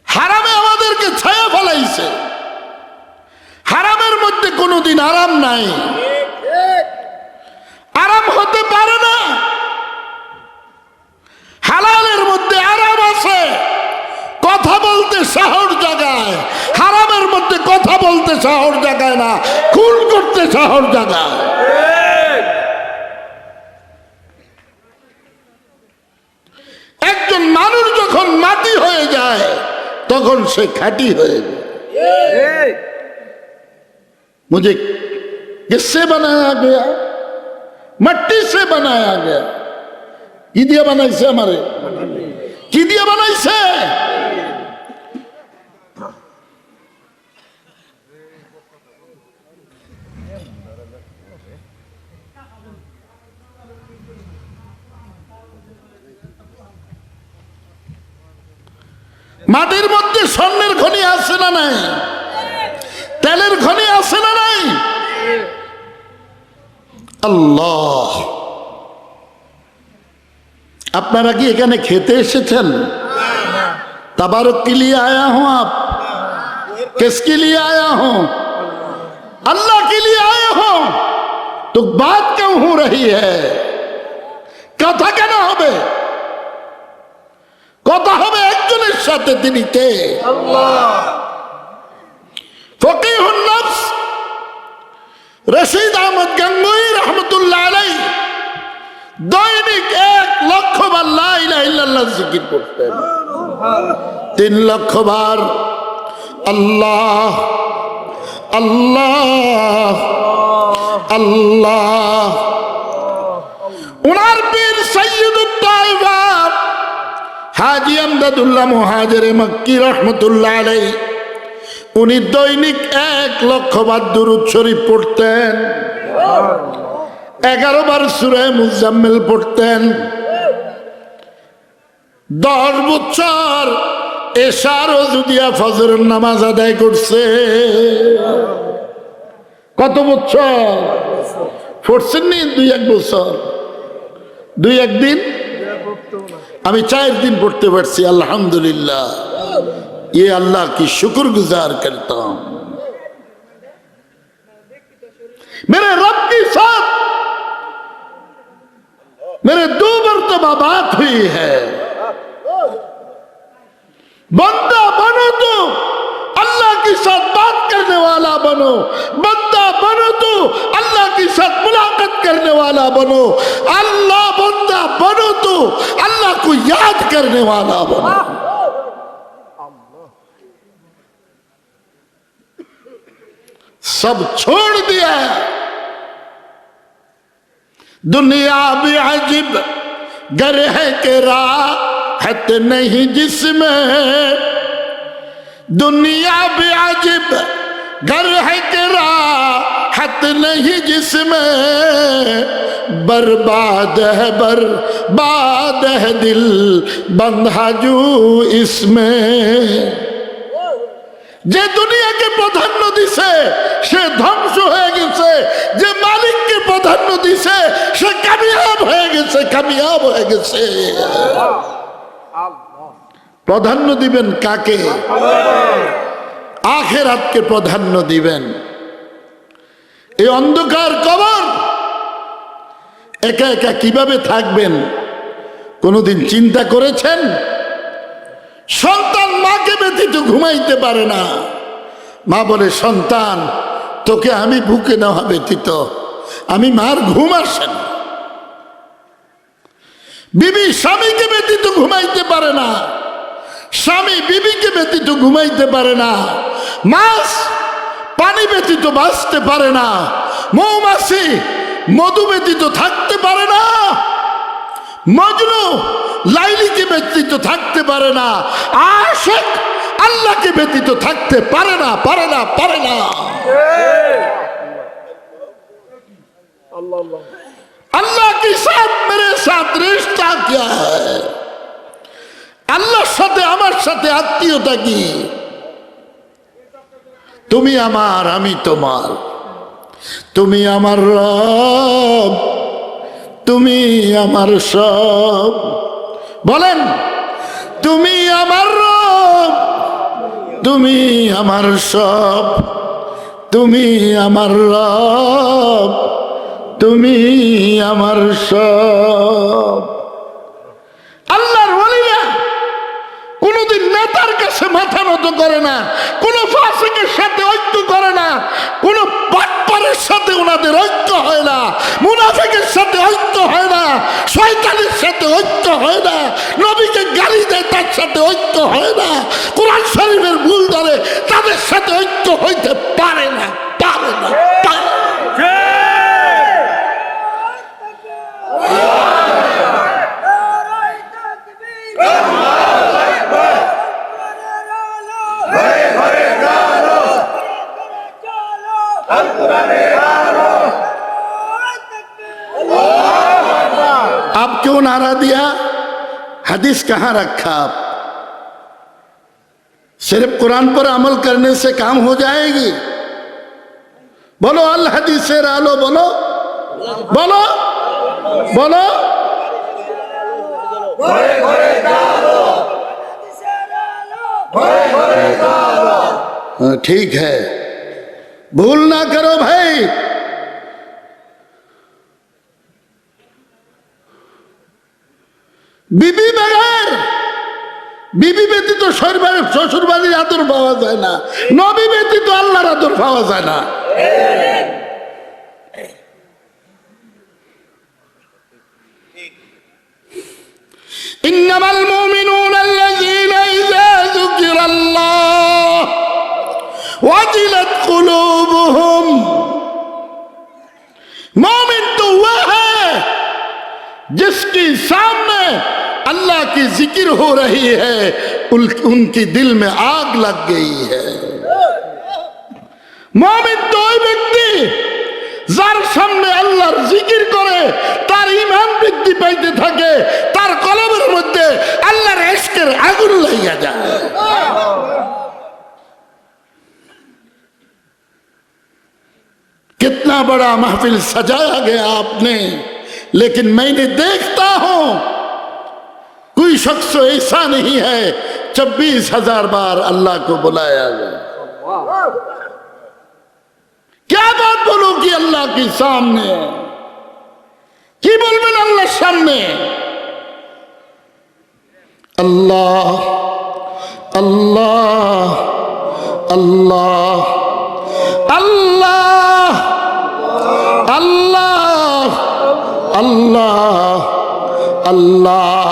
হারামে আমাদেরকে ছায়া ফেলাইছে। হারামের মধ্যে কোনোদিন আরাম নাই, আরাম হতে পারে না। হালালের মধ্যে আরাম আছে, কথা বলতে সাহস জাগায়। হারামের মধ্যে কথা বলতে সাহস জাগায় না, খুন করতে সাহস জাগায়। একজন মানুষ যখন মাটি হয়ে যায় তখন সে খাঁটি হয়ে যায়। मुझे किससे बनाया गया? मट्टी से बनाया गया। की दिया बनाइছে हमारे? की दिया बनाइছে? মাটির মধ্যে স্বর্ণের খনি আছে না নাই? তেলের খনি আছে না নাই? আল্লাহ, আপনারা কি এখানে খেতে এসেছেন? तबारुक के लिए आया हूं। आप किसके लिए आया हूं? अल्लाह के लिए आया हूं। तो बात क्यों हो रही है? কথা কেন হবে? কথা হবে একজনের সাথে, তিনি কে? আল্লাহ। ফকিহুন নফস রশিদ আহমদ গঙ্গুই রহমতুল্লাহ আলাই দৈনিক 1 লক্ষ বার লা ইলাহা ইল্লাল্লাহ জিকির করতেন। 3 লক্ষ বার আল্লাহ আল্লাহ আল্লাহ। উনার পীর সাইয়্যিদুত তায়েফা হাজী আমদাদুল্লাহ মুহাজিরে মক্কি রহমতুল্লাহ আলাইহি উনি দৈনিক 1 লক্ষ বার দুরূদ শরীফ পড়তেন। 11 বার সূরা মুজাম্মিল পড়তেন। 10 বছর এশার ওযু দিয়া ফজরের নামাজ আদায় করছে। কত বছর পড়ছেন? নি 2-1 বছর, 2-1 দিন। আমি 4 দিন পড়তে পারছি, আলহামদুলিল্লাহ। ये अल्लाह की शुक्रगुजार करता हूं। मेरे रब के साथ मेरे 2 मरतबा बात हुई है। बंदा बनो तो अल्लाह के साथ बात करने वाला बनो, बंदा बनो तो अल्लाह के साथ मुलाकात करने वाला बनो, अल्लाह बंदा बनो तो अल्लाह को याद करने वाला बनो। सब छोड़ दिया। दुनिया भी अजीब गर है कि राहत नहीं जिसमें, दुनिया भी अजीब घर है कि राहत नहीं जिसमें, बर्बाद है दिल बंधा जो इसमें। যে দুনিয়াকে প্রাধান্য দিছে সে ধ্বংস হয়ে গেছে, যে মালিককে প্রাধান্য দিছে সে কামিয়াব হয়ে গেছে, কামিয়াব হয়ে গেছে। প্রাধান্য দিবেন কাকে? আখিরাতকে প্রাধান্য দিবেন। এই অন্ধকার কবর একা একা কিভাবে থাকবেন কোনদিন চিন্তা করেছেন? সন্তান মাকে ব্যতীত ঘুমাইতে পারে না। মা বলে, সন্তান তোকে আমি বুকে নেওয়া ব্যতীত আমি মার ঘুম আসে না। বিবি স্বামীকে ব্যতীত ঘুমাইতে পারে না, স্বামী বিবিকে ব্যতীত ঘুমাইতে পারে না, মাছ পানি ব্যতীত বাঁচতে পারে না, মৌমাছি মধু ব্যতীত থাকতে পারে না, মজনু লাইলিকে ব্যতীত থাকতে পারে না, আশিক আল্লাহকে ব্যতীত থাকতে পারে না, পারে না, পারে না। अल्लाह के साथ मेरे साथ रिश्ता क्या है? আল্লাহর সাথে আমার সাথে আত্মীয়তা কি? তুমি আমার, আমি তোমার। তুমি আমার রব, তুমি আমার সব। বলেন, তুমি আমার রব, তুমি আমার সব, তুমি আমার রব, তুমি আমার সব। আল্লাহর ওলিরা কোনদিন নেতার কাছে মাথা নত করে না, কোন ফাসিকের সাথে ঐক্য করে না, কোন বাটপারের সাথে ওনাদের ঐক্য হয় না, মুনাফিকের সাথে ঐক্য হয় না, শয়তানের সাথে ঐক্য হয় না, নবীকে গালি দেয় তার সাথে ঐক্য হয় না, কোরআন শরীফের ভুল ধরে তাদের সাথে ঐক্য হইতে পারে না, পারে না, পারে না। आप क्यों नारा दिया? हदीस कहां रखा? आप सिर्फ कुरान पर अमल करने से काम हो जाएगी? बोलो अल हदीस से रालो, बोलो बोलो बोलो। ठीक है, भूल ना करो भाई। বিবি বেগার, বিবি ব্যতীত শ্বশুর বাড়ির আদর পাওয়া যায় না, নবী ব্যতীত আল্লাহর আদর পাওয়া যায় না। ইন্নামাল মুমিনুনা আল্লাযীনা ইযা যুকিরাল্লাহ ওয়াজিলাত কুলুবুহুম। मोमिन तो वह है जिसके सामने अल्लाह की जिक्र हो रही है उनकी दिल में आग लग गई है। मोमिन तो ওই ব্যক্তি যার সামনে আল্লাহর জিকির করে তার ঈমান বৃদ্ধি পাইতে থাকে, তার কলবের মধ্যে আল্লাহর ইশকের আগুন লাগিয়া যায়। कितना बड़ा महफिल सजाया गया आपने, लेकिन मैंने देखता हूं कोई शख्स ऐसा नहीं है 26,000 बार अल्लाह को बुलाया गया। क्या बात बोलो कि अल्लाह के सामने की बोलबेन अल्लाहर सामने अल्लाह अल्लाह अल्लाह अल्लाह अल्लाह अल्लाह अल्लाह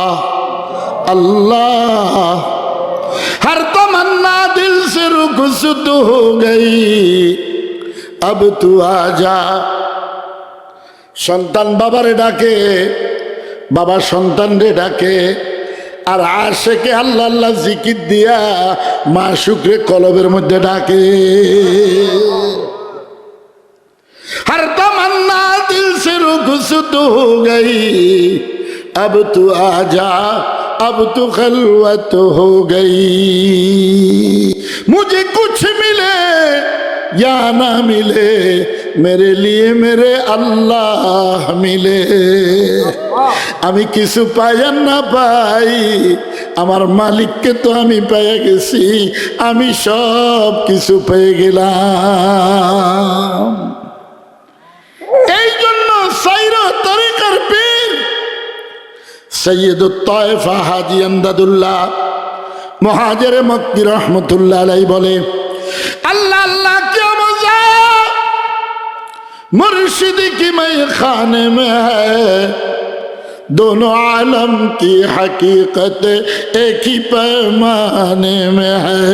अल्लाह। हर तमन्ना दिल से रुखसत हो गई, अब तू आजा। সন্তান বাবারে ডাকে, বাবা সন্তানরে ডাকে, আর আশেকে আল্লাহ আল্লাহ জিকির দিয়া মাশুকরে কলবের মধ্যে ডাকে। हर तमन्ना दिल से रुखसत हो गई, अब तू आजा, अब तू खलवत हो गई। मुझे कुछ मिले या ना मिले, मेरे लिए मेरे अल्लाह मिले। আমি কিছু পাই আর না পাই, আমার মালিককে তো আমি পেয়ে গেছি, আমি সব কিছু পেয়ে গেলাম। এই জন্য সাইরা তরিকার পীর সৈয়দুত তায়েফা হাজী আমদাদুল্লাহ মুহাজিরে মক্কি রহমতুল্লাহ আলাইহি বলে, अल्लाह अल्लाह क्या मजा मुर्शिद की मैं खाने में है, दोनों आलम की हकीकत एक ही पैमाने में है।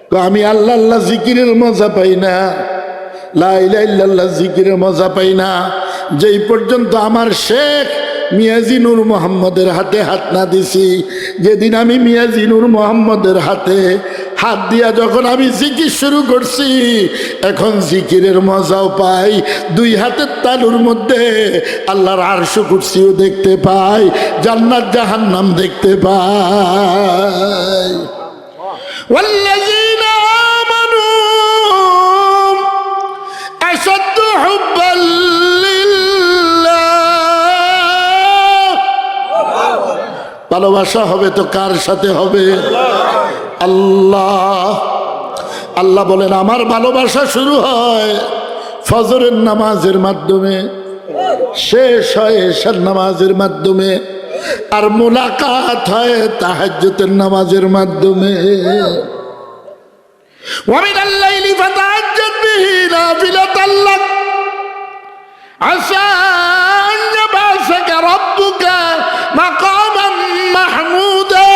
तो আমি আল্লাহ আল্লাহ জিকিরের মজা পাই না, লা ইলাহা ইল্লাল্লাহ জিকিরের মজা পাই না, যেই পর্যন্ত আমার শেখ মিয়াজি নূর মোহাম্মদের হাতে হাত না দিছি। যেদিন আমি মিয়াজি নূর মোহাম্মদের হাতে হাত দিয়া যখন আমি জিকির শুরু করছি, এখন জিকিরের মজাও পাই, দুই হাতের তালুর মধ্যে আল্লাহর আরশ কুরসিও দেখতে পাই, জান্নাত জাহান্নাম দেখতে পাই। ওয়াল্লাযীনা আমানু আশাদ্দু হুব্বাল ভালোবাসা হবে তো কার সাথে হবে? আল্লাহ। আল্লাহ বলেন আমার ভালোবাসা শুরু হয় ফজরের নামাজের মাধ্যমে, শেষ হয় এশার নামাজের মাধ্যমে, আর মুলাকাত হয় তাহাজ্জুদের নামাজের মাধ্যমে। ওয়া মিনাল লাইলি ফাতাহাজ্জাদ বিহি নাফিলাতাল লাক আসা আন ইয়াবআসাকা রাব্বুকা মাকামান মাহমুদা।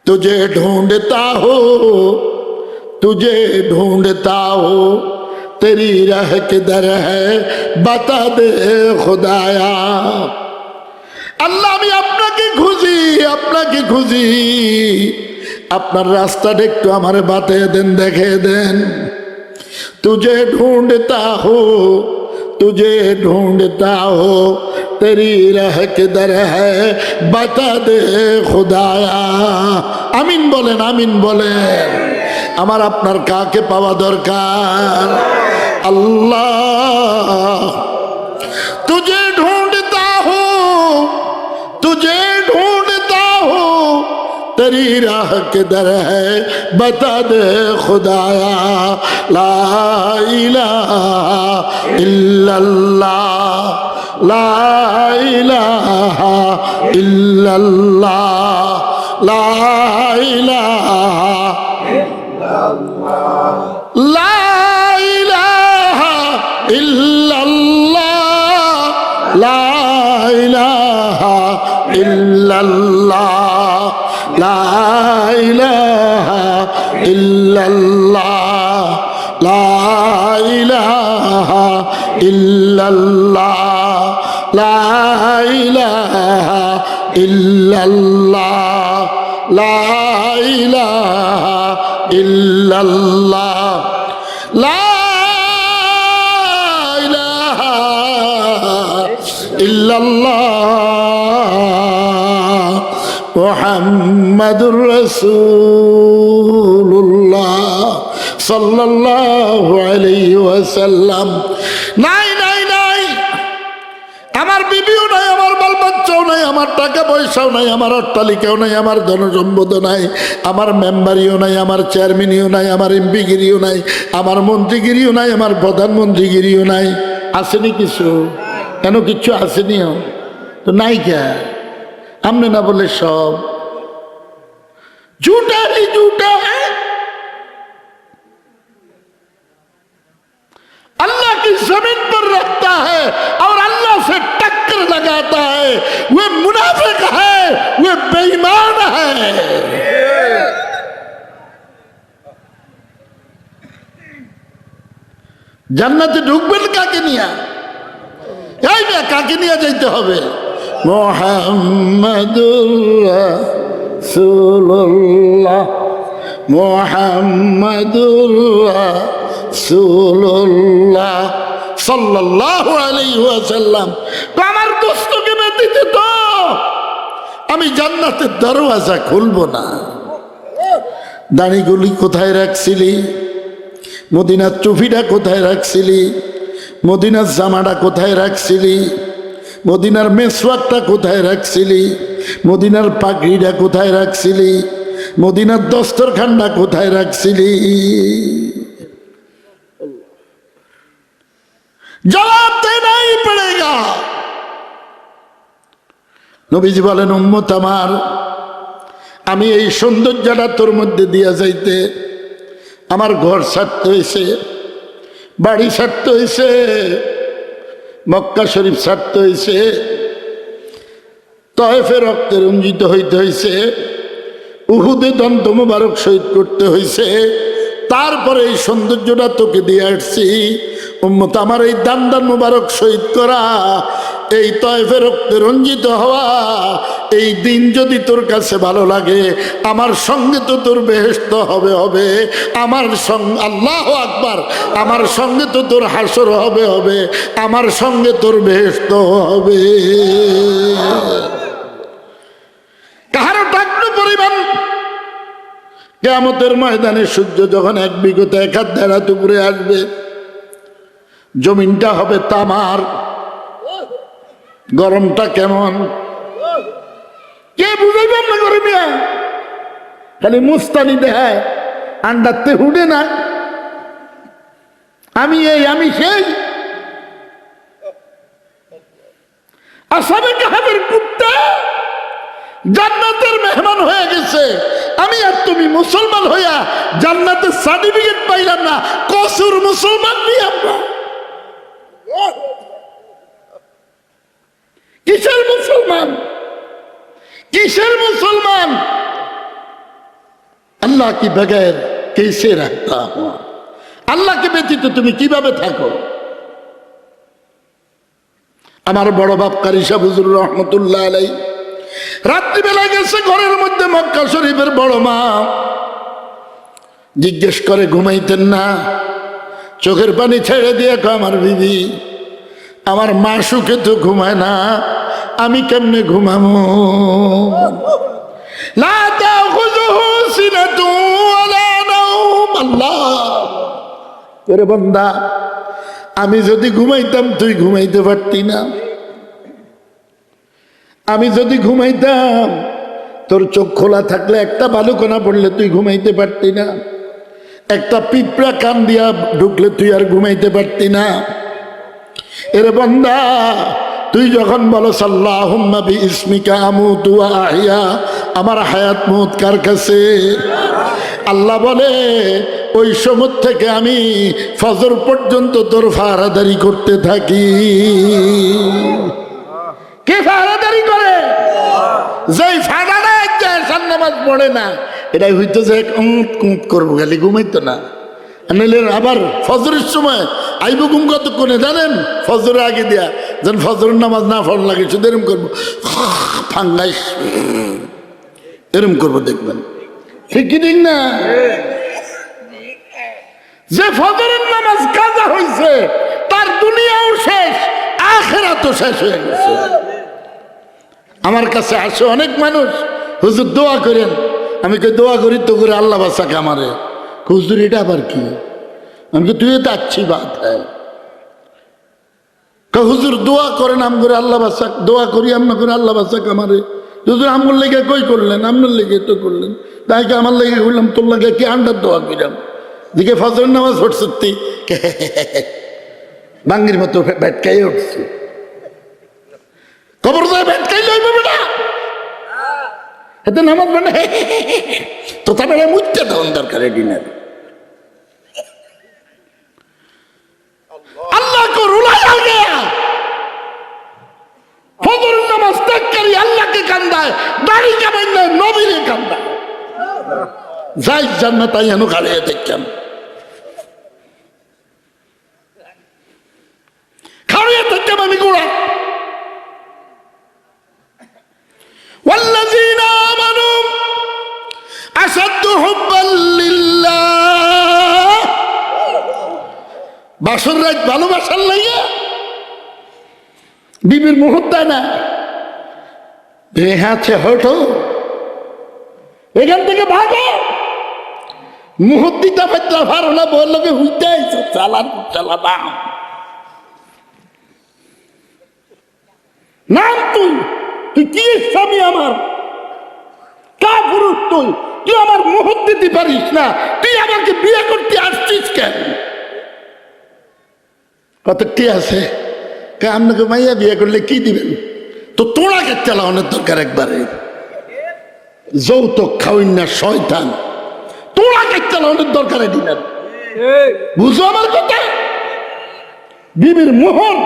तुझे ढूंढता हो, तुझे ढूंढता हो, तेरी राह किधर है बता दे खुदाया। আল্লাহ আমি আপনাকে খুঁজি, আপনাকে খুঁজি, আপনার রাস্তাটা একটু আমারে বাতিয়ে দেন, দেখে দেন। तुझे ढूंढता हो, तुझे ढूंढता हो, तेरी राह किधर है बता दे खुदाया। আমিন বলেন, আমিন বলেন। আমার আপনার কাকে পাওয়া দরকার? আল্লাহ। तुझे ढूंढता हो, तुझे ढूंढता हो, तेरी राह किधर है बता दे खुदाया। ला इलाहा इल्लल्लाह, ला इलाहा इल्लल्लाह, ला इलाहा इल्लल्लाह, ला इलाहा इल्लल्लाह, ला ইল্লাল্লাহ লা ইলাহা ইল্লাল্লাহ লা ইলাহা ইল্লাল্লাহ লা ইলাহা ইল্লাল্লাহ লা ইলাহা ইল্লাল্লাহ লা ইলাহা ইল্লাল্লাহ মুহাম্মাদুর রাসূলুল্লাহ সাল্লাল্লাহু আলাইহি ওয়াসাল্লাম। নাই নাই নাই, আমার বিবিও নাই, আমার বাল বাচ্চাও নাই, আমার টাকা পয়সাও নাই, আমার অট্টালিকাও নাই, আমার ধনসম্পদ নাই, আমার মেম্বারিও নাই, আমার চেয়ারম্যানিও নাই, আমার এমপিগিরিও নাই, আমার মন্ত্রীগিরিও নাই, আমার প্রধানমন্ত্রীগিরিও নাই। আসেনি কিছু? কেন কিচ্ছু আসেনিও তো নাই কে? আমনে না বলে সব झूठा ही झूठा है। अल्लाह की जमीन पर रखता है और अल्लाह से टक्कर लगाता है, वह मुनाफिक है, वह बेईमान है। জান্নাতে ঢুকবেন কাকে নিয়া? এই না, কাকে নিয়ে যাইতে হবে? মুহাম্মাদুর রাসূলুল্লাহ মুহাম্মাদুর রাসূলুল্লাহ সাল্লাল্লাহু আলাইহি ওয়াসাল্লাম। তো আমার দোস্তকে ব্যতীত তো আমি জান্নাতের দরওয়াজা খুলবো না। দাড়িগুলি কোথায় রাখছিলি? মদিনার টুপিটা কোথায় রাখছিলি? মদিনার জামাটা কোথায় রাখছিলি? মদিনার মেসওয়াকটা কোথায় রাখছিলি? মদিনার পাগড়িটা কোথায় রাখছিলি? মদিনার দস্তরখানটা কোথায় রাখছিলি? জবাব দেনা হি পড়েগা। নবীজি বলেন, উম্মত আমার, আমি এই সৌন্দর্যটা তোর মধ্যে দিয়া যাইতে আমার ঘর ছাড়তে হয়েছে, বাড়ি ছাড়তে হয়েছে, মক্কা শরীফ ছাড়তে হয়েছে, তয়েফে রক্তে রঞ্জিত হইতে হয়েছে, উহুদে দন্ত মুবারক শহীদ করতে হয়েছে, তারপরে এই সৌন্দর্যটা তোকে দিয়ে আসছি। উম্মত আমার, এই দান দান মুবারক শহীদ করা, এই তয়েফে রক্তে রঞ্জিত হওয়া, এই দিন যদি তোর কাছে ভালো লাগে, আমার সঙ্গে তো তোর বেহেশত হবে হবে, আমার সঙ্গে, আল্লাহু আকবার, আমার সঙ্গে তো তোর হাসর হবে হবে, আমার সঙ্গে তোর বেহেশত হবে। কাহারও টাকলু পরিমাণ কিয়ামতের ময়দানে সূর্য যখন এক বিগত এক হাত দেড় হাত উপরে আসবে, জমিনটা হবে তামার। গরমটা কেমন কে বুঝাইবেন না করে মিয়া? খালি মুস্তানি দেখায়, আন্ডারতে হুডে না, আমি এই আমি সেই। আসামে কাহাবের কুত্তা জান্নাতের মেহমান হয়ে গেছে, আমি আর তুমি মুসলমান হইয়া জান্নাতের সার্টিফিকেট পাইলাম না। কসুর মুসলমান নি আমরা? কিসের মুসলমান? কিসের মুসলমান? আল্লাহ কি বগैर कैसे रहता हूं? আল্লাহকে ব্যতীত তুমি কিভাবে থাকো? আমার বড় বাপ কারি সাহেব হুজুর রহমতুল্লাহ আলাইহি রাত্রিবেলা গেছে ঘরের মধ্যে, মক্কা শরীফের বড় মা জিজ্ঞেস করে, ঘুমাইতেন না? চোখের পানি ছেড়ে দিয়ে কয়, আমার বিবি, আমার মা সুখে তো ঘুমায় না, আমি কেমনে ঘুমাবো? লা তাখুযুহু সিনাতু ওয়ালা নাওম। আল্লাহ তোরে বান্দা, আমি যদি ঘুমাইতাম তুই ঘুমাইতে পারতি না? আমি যদি ঘুমাইতাম, তোর চোখ খোলা থাকলে একটা বালুকণা পড়লে তুই ঘুমাইতে পারতি না? একটা পিঁপড়া কান দিয়া ঢুকলে তুই আর ঘুমাইতে পারতি না? এরে বান্দা, তুই যখন বলস আল্লাহুম্মা বিইসমিকা আমুতু ওয়া আহইয়া, আমার হায়াত মউত কার কাছে? আল্লাহ বলে, ওই সময় থেকে আমি ফজর পর্যন্ত তোর ফারাদারি করতে থাকি। কে ফারাদারি করে? যেই ফাটাটা এসার নামাজ পড়ে না, এটাই হইতো যে কুঁত করবো, খালি ঘুমাইতো না। নইলে আবার ফজরের সময় আইব ঘুম কতক্ষণে জানেন? ফজরে আগে দিয়া যেন ফজরের নামাজ না ফল লাগে, শুধু এরম করবো, ফাঙ্গাইস এরম করবো, দেখবেন ঠিক কি ঠিক না? যে ফজরের নামাজ কাজা হয়েছে তার দুনিয়াও শেষ, আখিরাতও শেষ হয়ে গেছে। আমার কাছে আসে অনেক মানুষ, হুজুর দোয়া করেন। আমি কই দোয়া করি তো করে আল্লাহ বাসাকে আমারে। হুজুর এটা আবার কি? আমি তুই তো আচ্ছি বাত হ্যাঁ। হুজুর দোয়া করেন আম করে আল্লাহ বাসাক, দোয়া করি আমরা করে আল্লাহ বাসাক আমারে। হুজুর আমার লেগে কই করলেন? আপনার লেগে তো করলেন, তাই কি আমার লেগে করলাম? তোর লাগে কি আন্ডার দোয়া করিলাম? দিকে ফজর নামাজ হট সত্যি বাঙ্গির মতো ব্যাটকাই উঠছে। খবর যায় ব্যাটকাই লইবে বেটা, এতে নামাজ মানে তো তা বেড়ে মুচ্ছে তখন দরকার ডিনার। আল্লাহ কো রুলায়া গয়া, ফজর নামাজ ত্যাগকারী আল্লাহকে কান্দায়, দাড়ি কামাই না নবীরে কান্দায়। যাই জান্নাত আই হেন খাড়িয়ে দেখতাম, খাড়িয়ে দেখতাম আমি গোড়া। والذين آمنوا أشد حبا لله, বাসর রাত ভালোবাসার লাগে বিবির মুহূর্ত না হাতে হটো, এখান থেকে ভাগো। মুহূর্তিটা পাইতে পারো না, বললোকে হইতে আইছো চালান চালাবা নাম। তুই তুই কি স্বামী আমার? কা পুরুষ তুই? তুই আমার মুহূর্ত দিতে পারিস না, তুই আমাকে বিয়ে করতে আসছিস কেন? কতটি আছে আপনাকে মাইয়া বিয়ে করলে কি দিবেন? তো তোড়াকে চালানোর দরকার একবারে। যৌতুক খাওয়াই না শয়তান, তোড়াকে চালানোর দরকার দিলেন। বুঝো আমার কথা? বিবির মোহর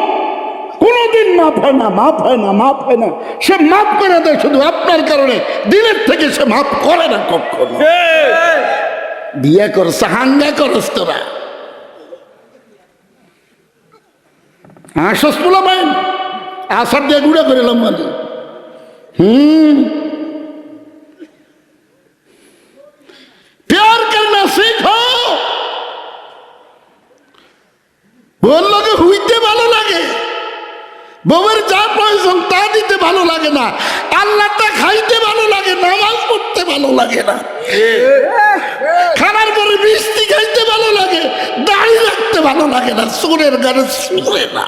কোনদিন মাফ হয় না, মাফ হয় না, মাফ হয় না। সে মাফ করে দেয় শুধু আপনার কারণে, দিলের থেকে সে মাফ করে না কখনো। বিয়ে করছে হাঙ্গা করস তোরা, আসস পোলা মাইন আসার দিয়ে গুড়া করে এলাম মানে। প্যার করনা শিখো। বললো যে হইতে ভালো লাগে, বউয়ের যা প্রয়োজন তা দিতে ভালো লাগে না, আল্লাহটা খাইতে ভালো লাগে, নামাজ পড়তে ভালো লাগে না, খানার পরে মিষ্টি খাইতে ভালো লাগে, দাড়ি রাখতে ভালো লাগে না, সুরের গানে সুরে না,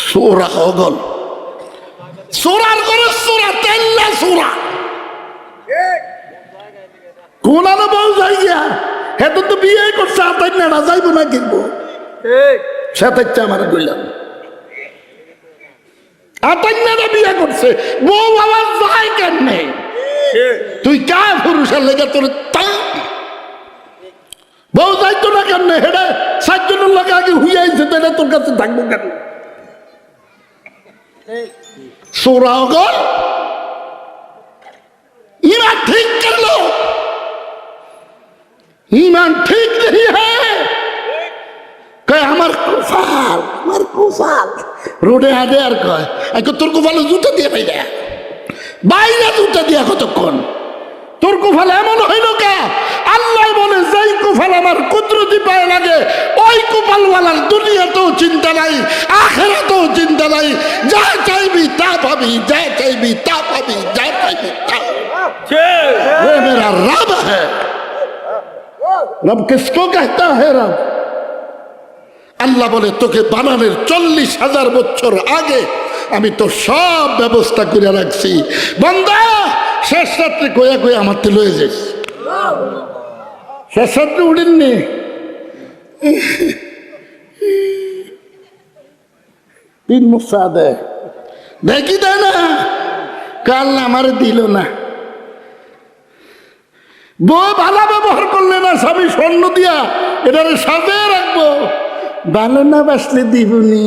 সোরা হগল সোরার করে সোরা তেল্লা সোরা কোন আলো বউ যাই গিয়া হেতু তো বিয়ে করছে, আতাই না যাইব না কিনবো সাতাইটা আমার কইলাম আতাই না বিয়ে করছে, বউ আবার যায় কেন? তুই কা পুরুষের লেগে তোর বউ যাইতো না কেন? হেডে 7 জনের লোক আগে হুইয়া আইছে, তো এটা তোর কাছে থাকবো কেন? সোরা গল ईमान ठीक कर लो, ईमान ठीक नहीं है। कहे हमार कुफाल रोडे आदे আর কয় আইকো তোর কুফালে জুতা দিয়ে বাইরে বাইরে জুতা দিয়া কতক্ষণ? তোর কুফাল এমন হইল কা? আল্লাহ বলে যেই কুফাল আমার কুদরতি পায়ে লাগে ওই কুফালওয়ালার দুনিয়াতেও চিন্তা নাই, আখিরাতেও চিন্তা নাই। যা চাইবি তা পাবি, যা চাইবি তা পাবি, যা চাইবি তা। वो मेरा रब है। रब किसको कहता है रब? আল্লাহ বলে তোকে বানানোর 40,000 বছর আগে আমি তো সব ব্যবস্থা করে রাখছি। বান্দা শেষ রাত্রে কয়া কয়া আমার তে লয়ে যাস, শেষ রাত্রে উড়েননি তিন মুসা দেয় দেখি দেয় না, কাল আমার দিল না। বউ ভালো ব্যবহার করলে না, স্বামী স্বর্ণ দিয়া এটারে সাজিয়ে রাখবো, ভালো না বাসলে দিবনি,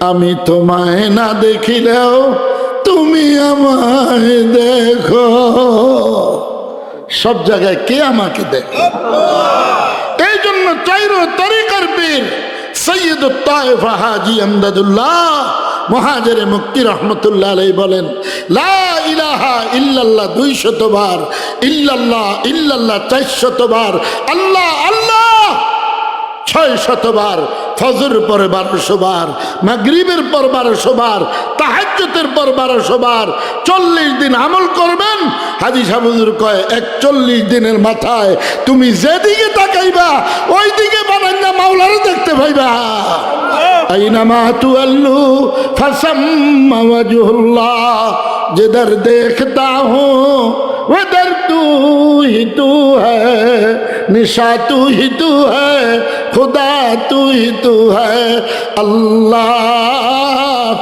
আমি তোমায় না দেখিলেও তুমি আমায় দেখো। সব জায়গায় কে আমাকে দেখো? এই জন্য চাইরো তরিকার পীর সৈয়দুত তায়েফ হাজী আমদাদুল্লাহ মুহাজিরে মক্কি রহমতুল্লাহ আলাইহি বলেন, লা ইলাহা ইল্লাল্লাহ 200 বার, ইল্লাল্লাহ ইল্লাল্লাহ 400 বার, আল্লাহ আল্লাহ 600 বার, ফজর পরে 1200 বার, মাগরিবের পর 1200 বার, তাহাজ্জুদের পর 1200 বার। 40 দিন আমল করবেন। হাজী সাহেব হুজুর কয় 41 দিনের মাথায় তুমি যেদিকে তাকাইবা ওই দিকে বানাইনা মাওলারে দেখতে পাইবা। আইনামা তুআল্লু ফাসাম্মা ওয়াজহুল্লাহ, जिधर देखता हूँ उधर तू ही तू है, निशा तू ही तू है, खुदा तू ही तू है। अल्लाह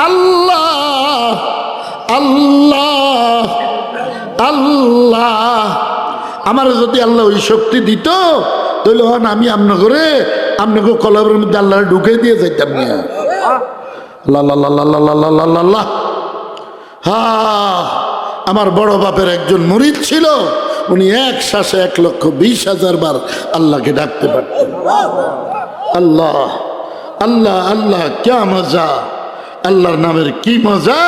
अल्लाह अल्लाह আল্লাহ। আমার যদি আল্লাহ ওই শক্তি দিত তাহলে আমি আপনাকে কলবের মধ্যে আল্লাহ ঢুকে দিয়ে যাইতাম না। আল্লাহ। হ্যাঁ, আমার বড় বাপের একজন মুরিদ ছিল, উনি এক শ্বাসে 1,20,000 বার আল্লাহকে ডাকতে পারতেন। আল্লাহ আল্লাহ আল্লাহ, ক্যা মজা! আল্লাহর নামের কি মজা!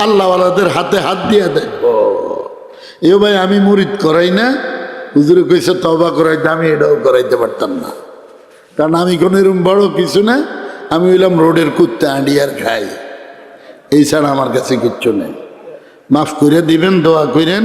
আল্লাহওয়ালাদের হাতে হাত দিয়ে দেখবো। এ ভাই আমি মুরিদ করাই না, হুজুরে কইছে তওবা করাইতে, আমি এটাও করাইতে পারতাম না, কারণ আমি কোনো এরকম বড় কিছু না। আমি হইলাম রোডের কুত্তে, আঁড়ি আর খাই, এই ছাড়া আমার কাছে কিচ্ছু নেই। মাফ করে দিবেন, দোয়া করেন।